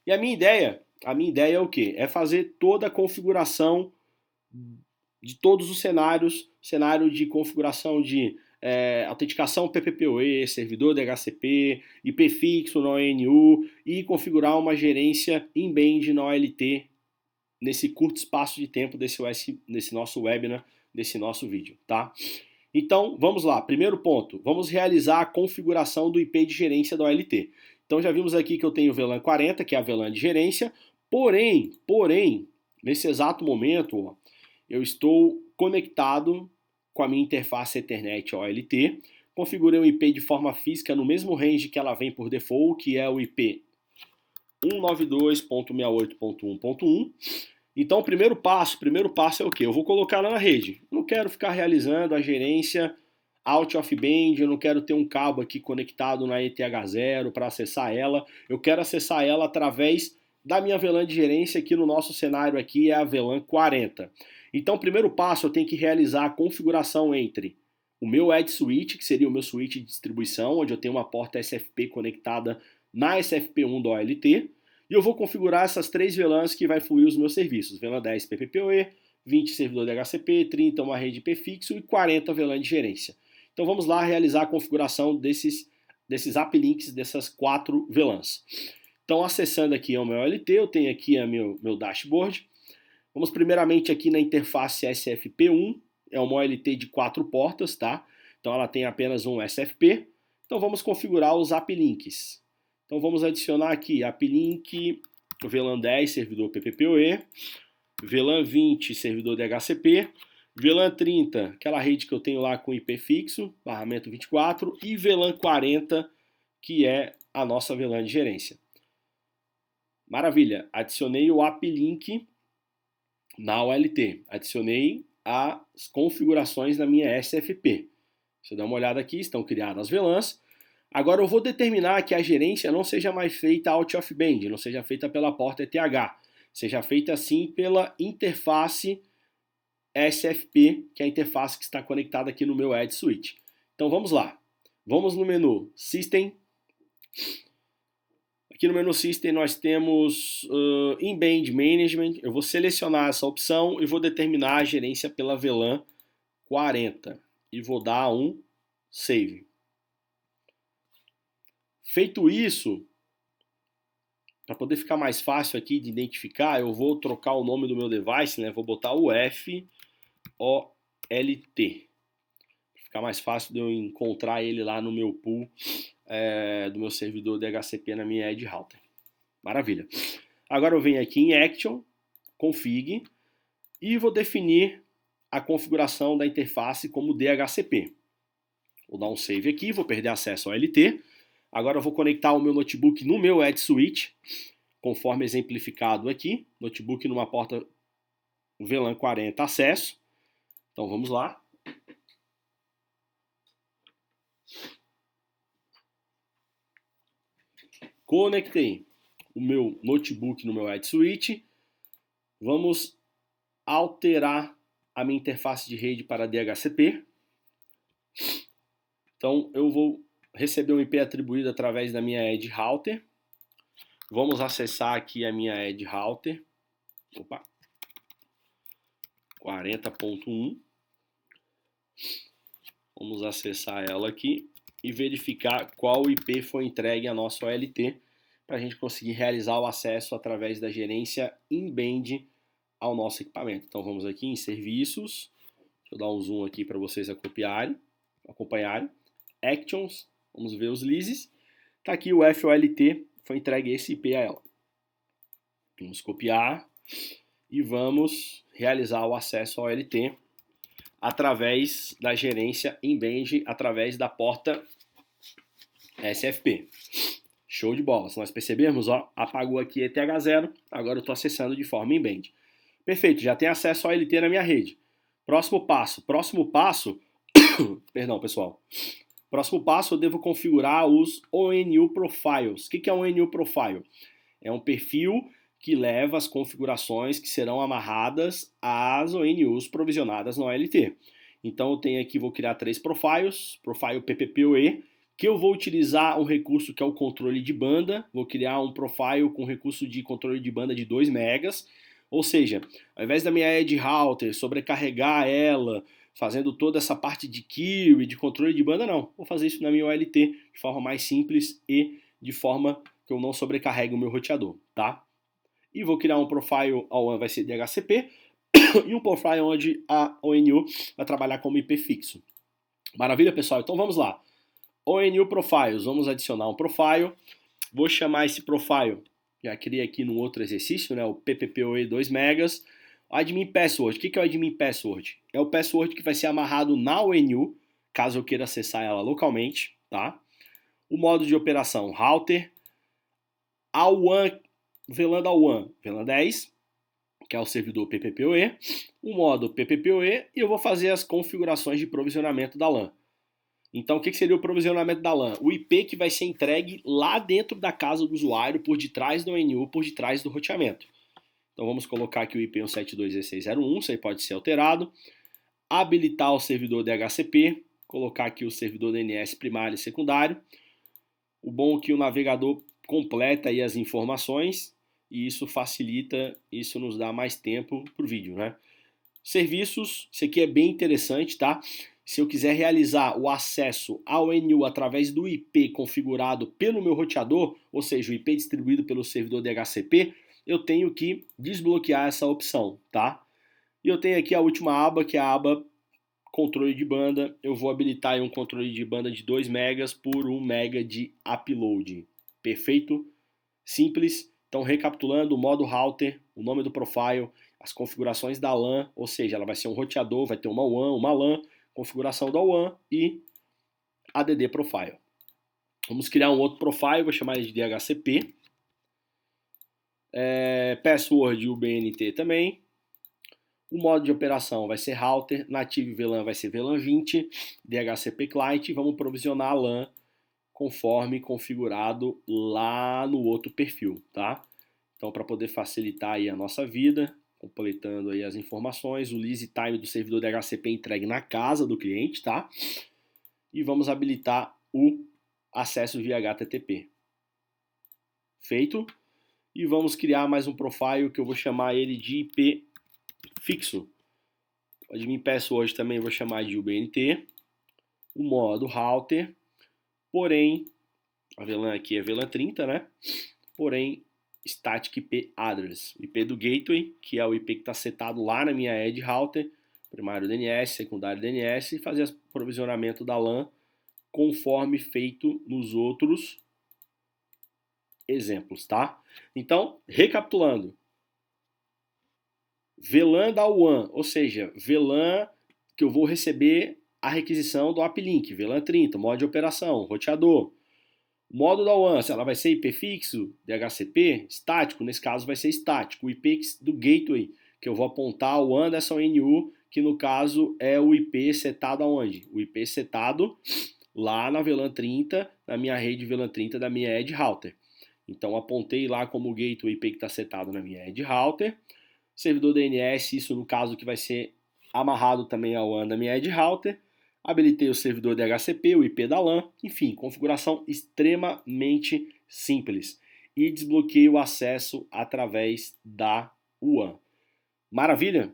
E a minha ideia é o quê? É fazer toda a configuração de todos os cenários, cenário de configuração de autenticação PPPoE, servidor DHCP, IP fixo no ONU e configurar uma gerência in-band na OLT nesse curto espaço de tempo desse nosso webinar, desse nosso vídeo, tá? Então, vamos lá. Primeiro ponto, vamos realizar a configuração do IP de gerência da OLT. Então, já vimos aqui que eu tenho o VLAN 40, que é a VLAN de gerência, porém, nesse exato momento, ó, eu estou conectado com a minha interface Ethernet OLT, configurei o IP de forma física no mesmo range que ela vem por default, que é o IP 192.68.1.1. Então, o primeiro passo é o quê? Eu vou colocar ela na rede. Eu não quero ficar realizando a gerência out of band, eu não quero ter um cabo aqui conectado na ETH0 para acessar ela. Eu quero acessar ela através da minha VLAN de gerência, que no nosso cenário aqui é a VLAN 40. Então, o primeiro passo, eu tenho que realizar a configuração entre o meu Edge Switch, que seria o meu switch de distribuição, onde eu tenho uma porta SFP conectada na SFP1 do OLT, e eu vou configurar essas três VLANs que vai fluir os meus serviços. VLAN 10 PPPoE, 20 servidor DHCP, 30 uma rede IP fixo e 40 VLAN de gerência. Então vamos lá realizar a configuração desses uplinks dessas 4 VLANs. Então acessando aqui ao meu OLT, eu tenho aqui meu dashboard. Vamos primeiramente aqui na interface SFP1, é uma OLT de 4 portas, tá? Então ela tem apenas um SFP. Então vamos configurar os uplinks. Então vamos adicionar aqui uplink VLAN 10, servidor PPPoE, VLAN 20, servidor DHCP, VLAN 30, aquela rede que eu tenho lá com IP fixo, barramento 24, e VLAN 40, que é a nossa VLAN de gerência. Maravilha, adicionei o uplink na OLT, adicionei as configurações na minha SFP. Você dá uma olhada aqui, estão criadas as VLANs. Agora eu vou determinar que a gerência não seja mais feita out of band, não seja feita pela porta ETH, seja feita assim pela interface SFP, que é a interface que está conectada aqui no meu Edge Switch. Então vamos lá. Vamos no menu System. Aqui no menu System nós temos In-Band Management. Eu vou selecionar essa opção e vou determinar a gerência pela VLAN 40. E vou dar um Save. Feito isso, para poder ficar mais fácil aqui de identificar, eu vou trocar o nome do meu device, né? Vou botar o FOLT. Para ficar mais fácil de eu encontrar ele lá no meu pool do meu servidor DHCP na minha Edge Router. Maravilha. Agora eu venho aqui em Action, Config, e vou definir a configuração da interface como DHCP. Vou dar um save aqui, vou perder acesso ao LT. Agora eu vou conectar o meu notebook no meu Edge Switch, conforme exemplificado aqui. Notebook numa porta VLAN 40 acesso. Então vamos lá. Conectei o meu notebook no meu Edge Switch. Vamos alterar a minha interface de rede para DHCP. Então eu vou receber um IP atribuído através da minha Edge Router. Vamos acessar aqui a minha Edge Router. Opa. 40.1. Vamos acessar ela aqui e verificar qual IP foi entregue à nossa OLT para a gente conseguir realizar o acesso através da gerência in-band ao nosso equipamento. Então vamos aqui em serviços. Deixa eu dar um zoom aqui para vocês acompanharem. Actions. Vamos ver os leases. Está aqui o FOLT, foi entregue esse IP a ela. Vamos copiar e vamos realizar o acesso ao OLT através da gerência in-band, através da porta SFP. Show de bola. Se nós percebermos, ó, apagou aqui ETH0, agora eu estou acessando de forma in-band. Perfeito, já tem acesso ao OLT na minha rede. Próximo passo, perdão, pessoal. Próximo passo, eu devo configurar os ONU Profiles. O que é um ONU Profile? É um perfil que leva as configurações que serão amarradas às ONUs provisionadas na OLT. Então eu tenho aqui, vou criar 3 profiles, profile PPPoE, que eu vou utilizar um recurso que é o controle de banda, vou criar um profile com recurso de controle de banda de 2 megas, ou seja, ao invés da minha edge router sobrecarregar ela, fazendo toda essa parte de queue e de controle de banda, não. Vou fazer isso na minha OLT de forma mais simples e de forma que eu não sobrecarregue o meu roteador, tá? E vou criar um profile, a ONU vai ser DHCP, e um profile onde a ONU vai trabalhar como IP fixo. Maravilha, pessoal? Então vamos lá. ONU Profiles, vamos adicionar um profile. Vou chamar esse profile, já criei aqui no outro exercício, né, o PPPoE 2 megas. Admin Password, o que é o Admin Password? É o password que vai ser amarrado na ONU, caso eu queira acessar ela localmente, tá? O modo de operação, router, A1, VLAN da A1, VLAN 10, que é o servidor PPPoE, o modo PPPoE, e eu vou fazer as configurações de provisionamento da LAN. Então, o que seria o provisionamento da LAN? O IP que vai ser entregue lá dentro da casa do usuário, por detrás do ONU, por detrás do roteamento. Então, vamos colocar aqui o IP 172.16.0.1, isso aí pode ser alterado. Habilitar o servidor DHCP, colocar aqui o servidor DNS primário e secundário. O bom é que o navegador completa aí as informações e isso facilita, isso nos dá mais tempo para o vídeo, né? Serviços, isso aqui é bem interessante, tá? Se eu quiser realizar o acesso ao ONU através do IP configurado pelo meu roteador, ou seja, o IP distribuído pelo servidor DHCP, eu tenho que desbloquear essa opção, tá? E eu tenho aqui a última aba, que é a aba controle de banda. Eu vou habilitar aí um controle de banda de 2 megas por 1 mega de upload. Perfeito? Simples. Então, recapitulando, o modo router, o nome do profile, as configurações da LAN, ou seja, ela vai ser um roteador, vai ter uma WAN, uma LAN, configuração da WAN e ADD profile. Vamos criar um outro profile, vou chamar ele de DHCP. Password UBNT também. O modo de operação vai ser router, native VLAN vai ser VLAN 20, DHCP client, e vamos provisionar a LAN conforme configurado lá no outro perfil, tá? Então, para poder facilitar aí a nossa vida, completando aí as informações, o lease time do servidor DHCP entregue na casa do cliente, tá? E vamos habilitar o acesso via HTTP. Feito. E vamos criar mais um profile que eu vou chamar ele de IP fixo. O admin password também vou chamar de UBNT. O modo router. Porém, a VLAN aqui é VLAN 30, né? Porém, static IP address, o IP do gateway, que é o IP que está setado lá na minha edge router, primário DNS, secundário DNS, e fazer o provisionamento da LAN conforme feito nos outros exemplos, tá? Então, recapitulando, VLAN da WAN, ou seja, VLAN que eu vou receber a requisição do uplink, VLAN 30, modo de operação, roteador. O modo da WAN, se ela vai ser IP fixo, DHCP, estático, nesse caso vai ser estático. O IP do gateway, que eu vou apontar o WAN dessa ONU, que no caso é o IP setado aonde? O IP setado lá na VLAN 30, na minha rede VLAN 30 da minha edge router. Então apontei lá como gateway o IP que está setado na minha edge router. Servidor DNS, isso no caso que vai ser amarrado também ao WAN da minha edge router. Habilitei o servidor DHCP, o IP da LAN, enfim, configuração extremamente simples. E desbloqueei o acesso através da WAN. Maravilha?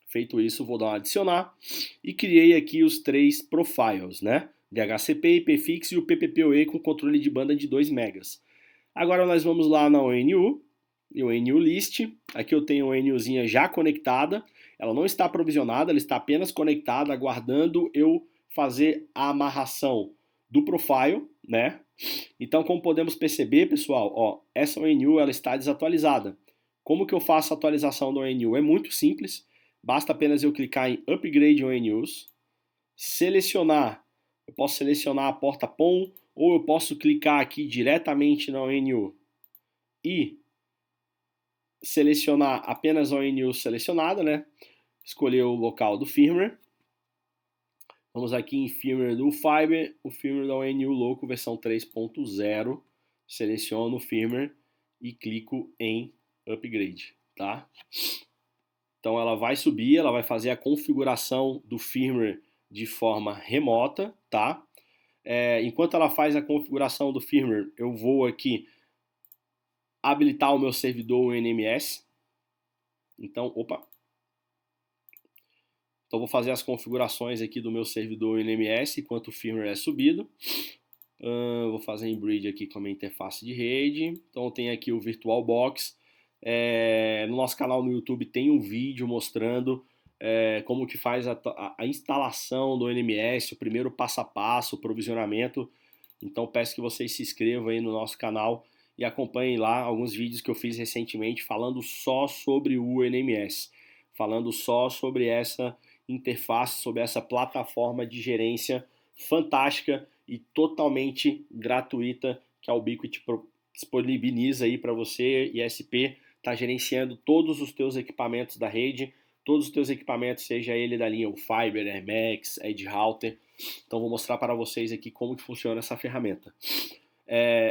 Feito isso, vou dar um adicionar e criei aqui os 3 profiles, né? DHCP, IPFix e o PPPoE com controle de banda de 2 megas. Agora nós vamos lá na ONU, e o ONU list. Aqui eu tenho a ONUzinha já conectada. Ela não está provisionada, ela está apenas conectada, aguardando eu fazer a amarração do profile, né? Então, como podemos perceber, pessoal, ó, essa ONU ela está desatualizada. Como que eu faço a atualização da ONU? É muito simples. Basta apenas eu clicar em Upgrade ONUs, selecionar. Eu posso selecionar a porta POM ou eu posso clicar aqui diretamente na ONU e selecionar apenas a ONU selecionada, né? escolher o local do firmware. Vamos aqui em firmware do Fiber, o firmware da ONU Loco versão 3.0. Seleciono o firmware e clico em Upgrade, tá? Então ela vai subir, ela vai fazer a configuração do firmware de forma remota, tá? Enquanto ela faz a configuração do firmware, eu vou aqui habilitar o meu servidor NMS. Então, Então vou fazer as configurações aqui do meu servidor NMS enquanto o firmware é subido. Vou fazer em bridge aqui com a minha interface de rede. Então tem aqui o VirtualBox. No nosso canal no YouTube tem um vídeo mostrando como que faz a instalação do NMS, o primeiro passo a passo, o provisionamento. Então peço que vocês se inscrevam aí no nosso canal e acompanhem lá alguns vídeos que eu fiz recentemente falando só sobre o NMS, falando só sobre essa interface, sobre essa plataforma de gerência fantástica e totalmente gratuita que a Ubiquiti disponibiliza aí para você. ISP está gerenciando todos os teus equipamentos da rede, todos os teus equipamentos, seja ele da linha Fiber, AirMax, Edge Router. Então vou mostrar para vocês aqui como que funciona essa ferramenta.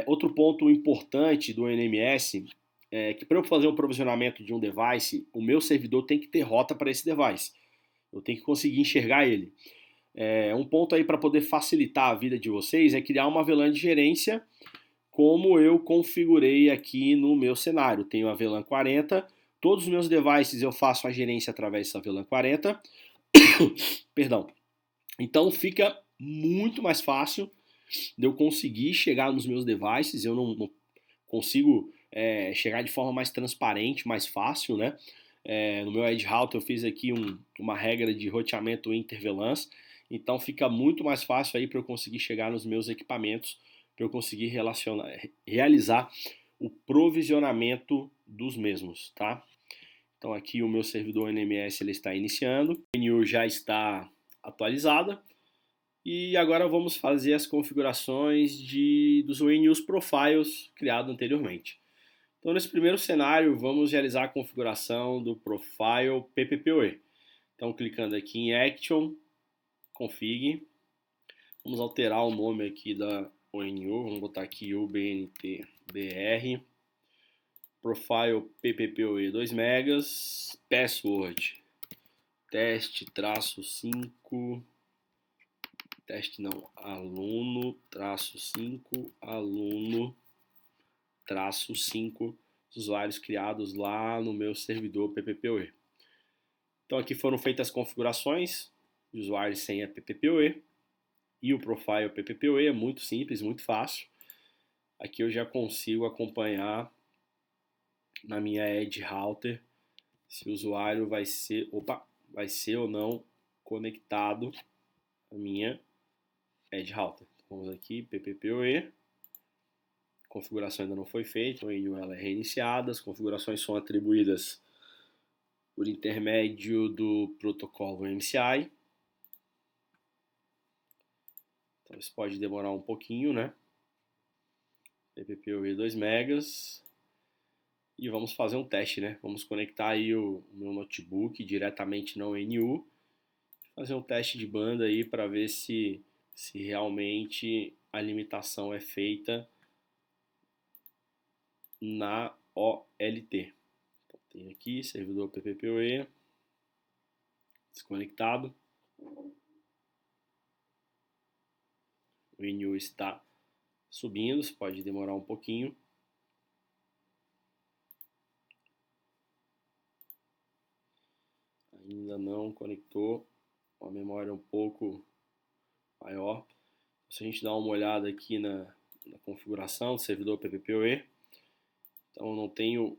Outro ponto importante do NMS é que para eu fazer um provisionamento de um device, o meu servidor tem que ter rota para esse device. Eu tenho que conseguir enxergar ele. Um ponto aí para poder facilitar a vida de vocês é criar uma VLAN de gerência como eu configurei aqui no meu cenário. Tenho a VLAN 40, todos os meus devices eu faço a gerência através dessa VLAN 40. Perdão. Então fica muito mais fácil de eu conseguir chegar nos meus devices. Eu não consigo chegar de forma mais transparente, mais fácil, né? No meu Edge Router eu fiz aqui uma regra de roteamento inter-VLANs, então fica muito mais fácil aí para eu conseguir chegar nos meus equipamentos, para eu conseguir realizar o provisionamento dos mesmos, tá? Então aqui o meu servidor NMS ele está iniciando, a ONU já está atualizada e agora vamos fazer as configurações dos ONUs Profiles criados anteriormente. Então, nesse primeiro cenário, vamos realizar a configuração do Profile PPPoE. Então, clicando aqui em Action, Config, vamos alterar o nome aqui da ONU, vamos botar aqui UBNTBR, Profile PPPoE 2 megas, Password, teste-5, aluno-5, aluno-5, usuários criados lá no meu servidor PPPoE. Então aqui foram feitas as configurações de usuário e senha PPPoE e o profile PPPoE é muito simples, muito fácil. Aqui eu já consigo acompanhar na minha Edge Router se o usuário vai ser ou não conectado à minha Edge Router. Vamos aqui, PPPoE. A configuração ainda não foi feita, a ONU ela é reiniciada, as configurações são atribuídas por intermédio do protocolo MCI. Então isso pode demorar um pouquinho, né? PPPoE 2 megas. E vamos fazer um teste, né? Vamos conectar aí o meu notebook diretamente na ONU. Fazer um teste de banda aí para ver se realmente a limitação é feita na OLT. Então, tem aqui servidor PPPoE desconectado. O ONU está subindo, isso pode demorar um pouquinho. Ainda não conectou, uma memória um pouco maior. Se a gente dá uma olhada aqui na configuração do servidor PPPoE, então não tenho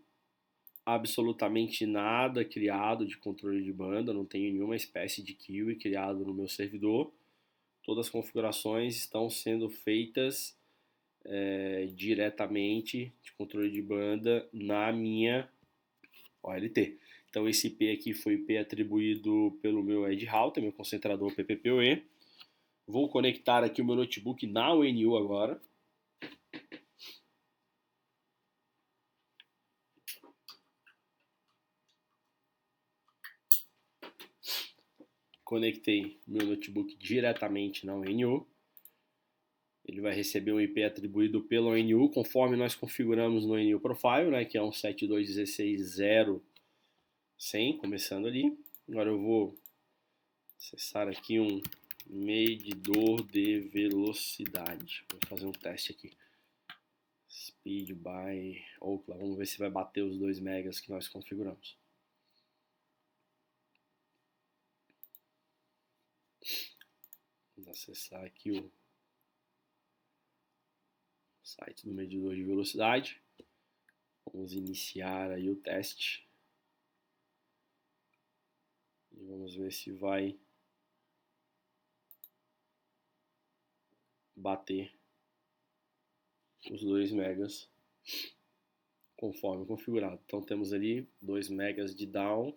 absolutamente nada criado de controle de banda, não tenho nenhuma espécie de QoE criado no meu servidor. Todas as configurações estão sendo feitas diretamente de controle de banda na minha OLT. Então esse IP aqui foi IP atribuído pelo meu Edge Router, meu concentrador PPPoE. Vou conectar aqui o meu notebook na ONU agora. conectei meu notebook diretamente na ONU. Ele vai receber um IP atribuído pela ONU, conforme nós configuramos no ONU Profile, né, que é um 72.16.0.100, começando ali. Agora eu vou acessar aqui um medidor de velocidade. Vou fazer um teste aqui. Speed by Ookla. Vamos ver se vai bater os 2 megas que nós configuramos. Vamos acessar aqui o site do medidor de velocidade. Vamos iniciar aí o teste. E vamos ver se vai bater os 2 megas conforme configurado. Então temos ali 2 megas de down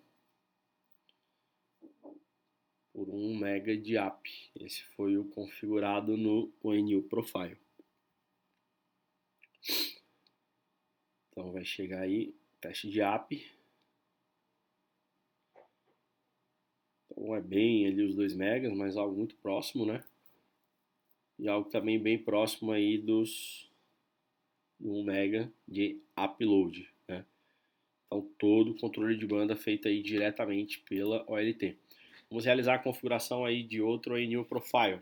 por 1 mega de up. Esse foi o configurado no ONU Profile. Então vai chegar aí, teste de up. Então é bem ali os 2 megas, mas algo muito próximo, né? E algo também bem próximo aí dos 1 mega de upload, né? Então todo o controle de banda feito aí diretamente pela OLT. Vamos realizar a configuração aí de outro ONU Profile.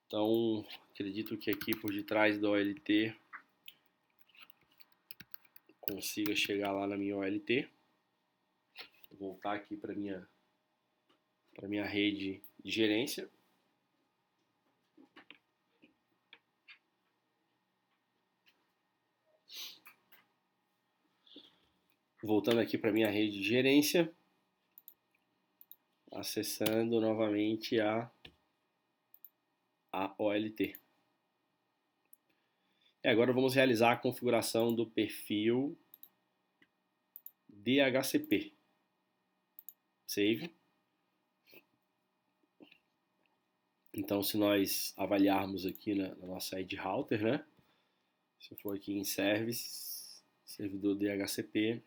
Então acredito que aqui por detrás da OLT consiga chegar lá na minha OLT. Vou voltar aqui para minha rede de gerência. Voltando aqui para minha rede de gerência, acessando novamente a OLT. E agora vamos realizar a configuração do perfil DHCP. Save. Então, se nós avaliarmos aqui na nossa Edge Router, né? Se eu for aqui em Services, servidor DHCP,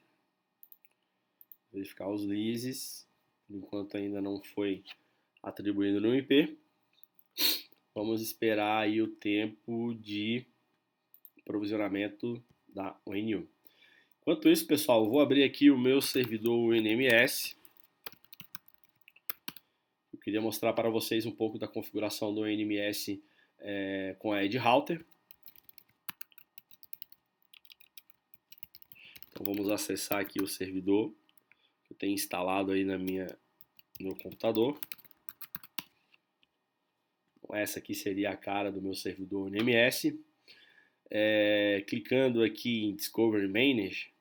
verificar os leases, enquanto ainda não foi atribuído no IP. Vamos esperar aí o tempo de provisionamento da ONU. Enquanto isso, pessoal, eu vou abrir aqui o meu servidor NMS. Eu queria mostrar para vocês um pouco da configuração do NMS com a Edge Router. Então vamos acessar aqui o servidor que eu tenho instalado aí no meu computador. Essa aqui seria a cara do meu servidor NMS. Clicando aqui em Discovery Manage,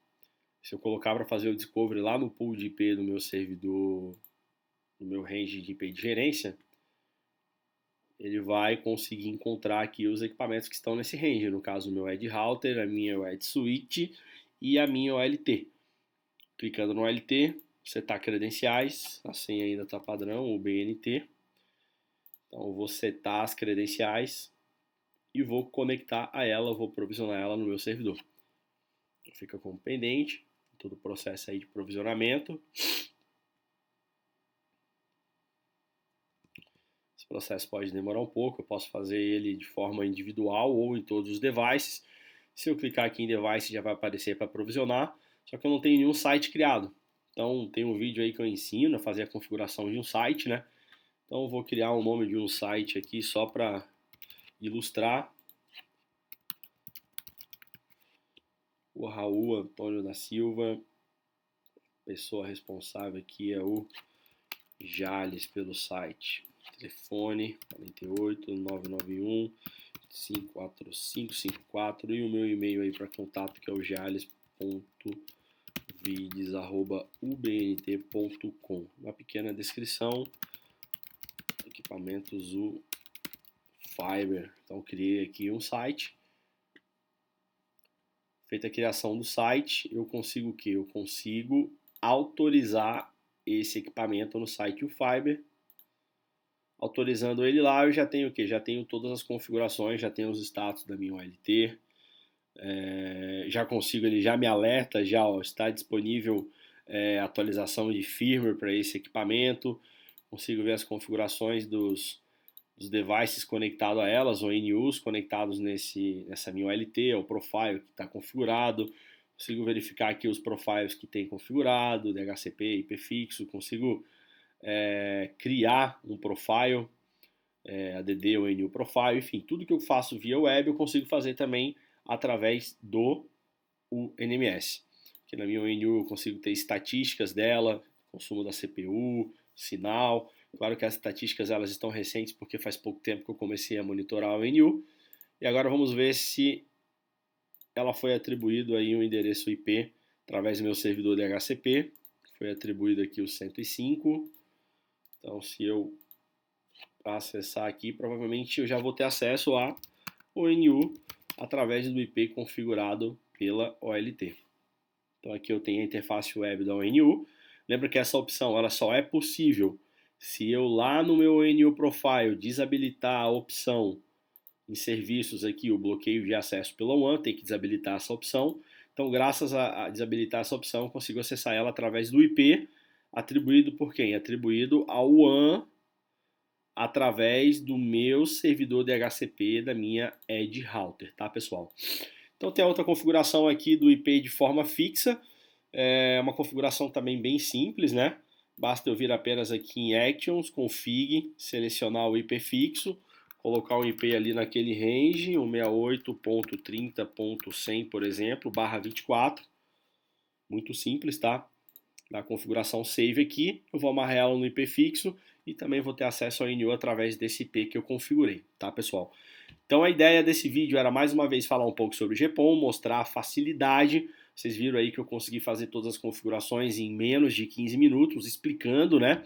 se eu colocar para fazer o Discovery lá no pool de IP do meu servidor, no meu range de IP de gerência, ele vai conseguir encontrar aqui os equipamentos que estão nesse range, no caso o meu Edge Router, a minha Edge Switch e a minha OLT. Clicando no OLT, setar credenciais, a senha ainda está padrão, o BNT. Então eu vou setar as credenciais e vou conectar a ela, vou provisionar ela no meu servidor. Fica como pendente, todo o processo aí de provisionamento. Esse processo pode demorar um pouco, eu posso fazer ele de forma individual ou em todos os devices. Se eu clicar aqui em device já vai aparecer para provisionar, só que eu não tenho nenhum site criado. Então tem um vídeo aí que eu ensino a fazer a configuração de um site, né? Então eu vou criar o nome de um site aqui só para ilustrar. O Raul Antônio da Silva, pessoa responsável aqui é o Jales pelo site. Telefone 48 991 54554 e o meu e-mail aí para contato que é o jales.vides@ubnt.com. Uma pequena descrição. Equipamentos Fiber. Então criei aqui um site. Feita a criação do site, eu consigo o quê? Eu consigo autorizar esse equipamento no site UFiber. Autorizando ele lá, eu já tenho o quê? Já tenho todas as configurações, já tenho os status da minha OLT. Já consigo, ele já me alerta, já está disponível atualização de firmware para esse equipamento. consigo ver as configurações dos devices conectados a elas, ou NUs conectados nessa minha OLT, o profile que está configurado. Consigo verificar aqui os profiles que tem configurado, DHCP, IP fixo. Consigo criar um profile, ADD ou NU profile, enfim, tudo que eu faço via web eu consigo fazer também através do NMS. Aqui na minha NU eu consigo ter estatísticas dela, consumo da CPU, sinal. Claro que as estatísticas elas estão recentes porque faz pouco tempo que eu comecei a monitorar a NU. E agora vamos ver se ela foi atribuído aí um endereço IP através do meu servidor DHCP. Foi atribuído aqui o 105. Então, se eu acessar aqui, provavelmente eu já vou ter acesso ao NU através do IP configurado pela OLT. Então, aqui eu tenho a interface web da ONU. Lembra que essa opção ela só é possível se eu lá no meu ONU Profile desabilitar a opção em serviços aqui, o bloqueio de acesso pela WAN, tem que desabilitar essa opção. Então, graças a desabilitar essa opção, eu consigo acessar ela através do IP, atribuído por quem? Atribuído ao WAN, através do meu servidor DHCP da minha Edge Router, tá, pessoal? Então, tem a outra configuração aqui do IP de forma fixa. É uma configuração também bem simples, né? Basta eu vir apenas aqui em Actions, Config, selecionar o IP fixo, colocar o IP ali naquele range, 168.30.100, por exemplo, /24. Muito simples, tá? Na configuração Save aqui, eu vou amarrar ela no IP fixo e também vou ter acesso ao NU através desse IP que eu configurei, tá, pessoal? Então a ideia desse vídeo era mais uma vez falar um pouco sobre o GPON, mostrar a facilidade. Vocês viram aí que eu consegui fazer todas as configurações em menos de 15 minutos, explicando, né?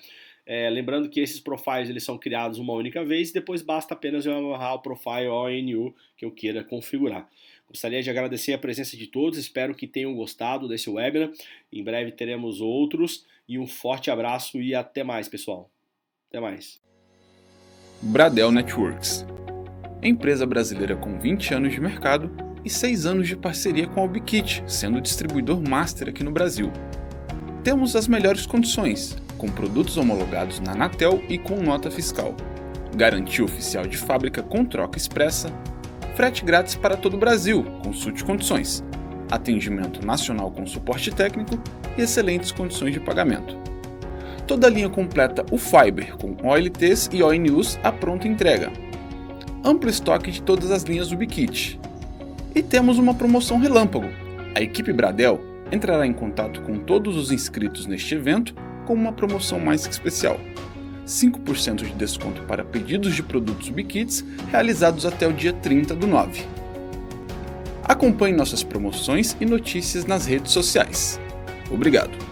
Lembrando que esses profiles eles são criados uma única vez e depois basta apenas eu amarrar o profile ONU que eu queira configurar. Gostaria de agradecer a presença de todos, espero que tenham gostado desse webinar. Em breve teremos outros e um forte abraço e até mais, pessoal. Até mais. Bradel Networks, empresa brasileira com 20 anos de mercado e 6 anos de parceria com a Ubiquiti, sendo distribuidor master aqui no Brasil. Temos as melhores condições, com produtos homologados na Anatel e com nota fiscal. Garantia oficial de fábrica com troca expressa, frete grátis para todo o Brasil, consulte condições, atendimento nacional com suporte técnico e excelentes condições de pagamento. Toda a linha completa UFiber com OLTs e ONUs à pronta entrega. Amplo estoque de todas as linhas Ubiquiti. E temos uma promoção relâmpago. A equipe Bradel entrará em contato com todos os inscritos neste evento com uma promoção mais que especial. 5% de desconto para pedidos de produtos Ubiquiti realizados até o dia 30/9. Acompanhe nossas promoções e notícias nas redes sociais. Obrigado!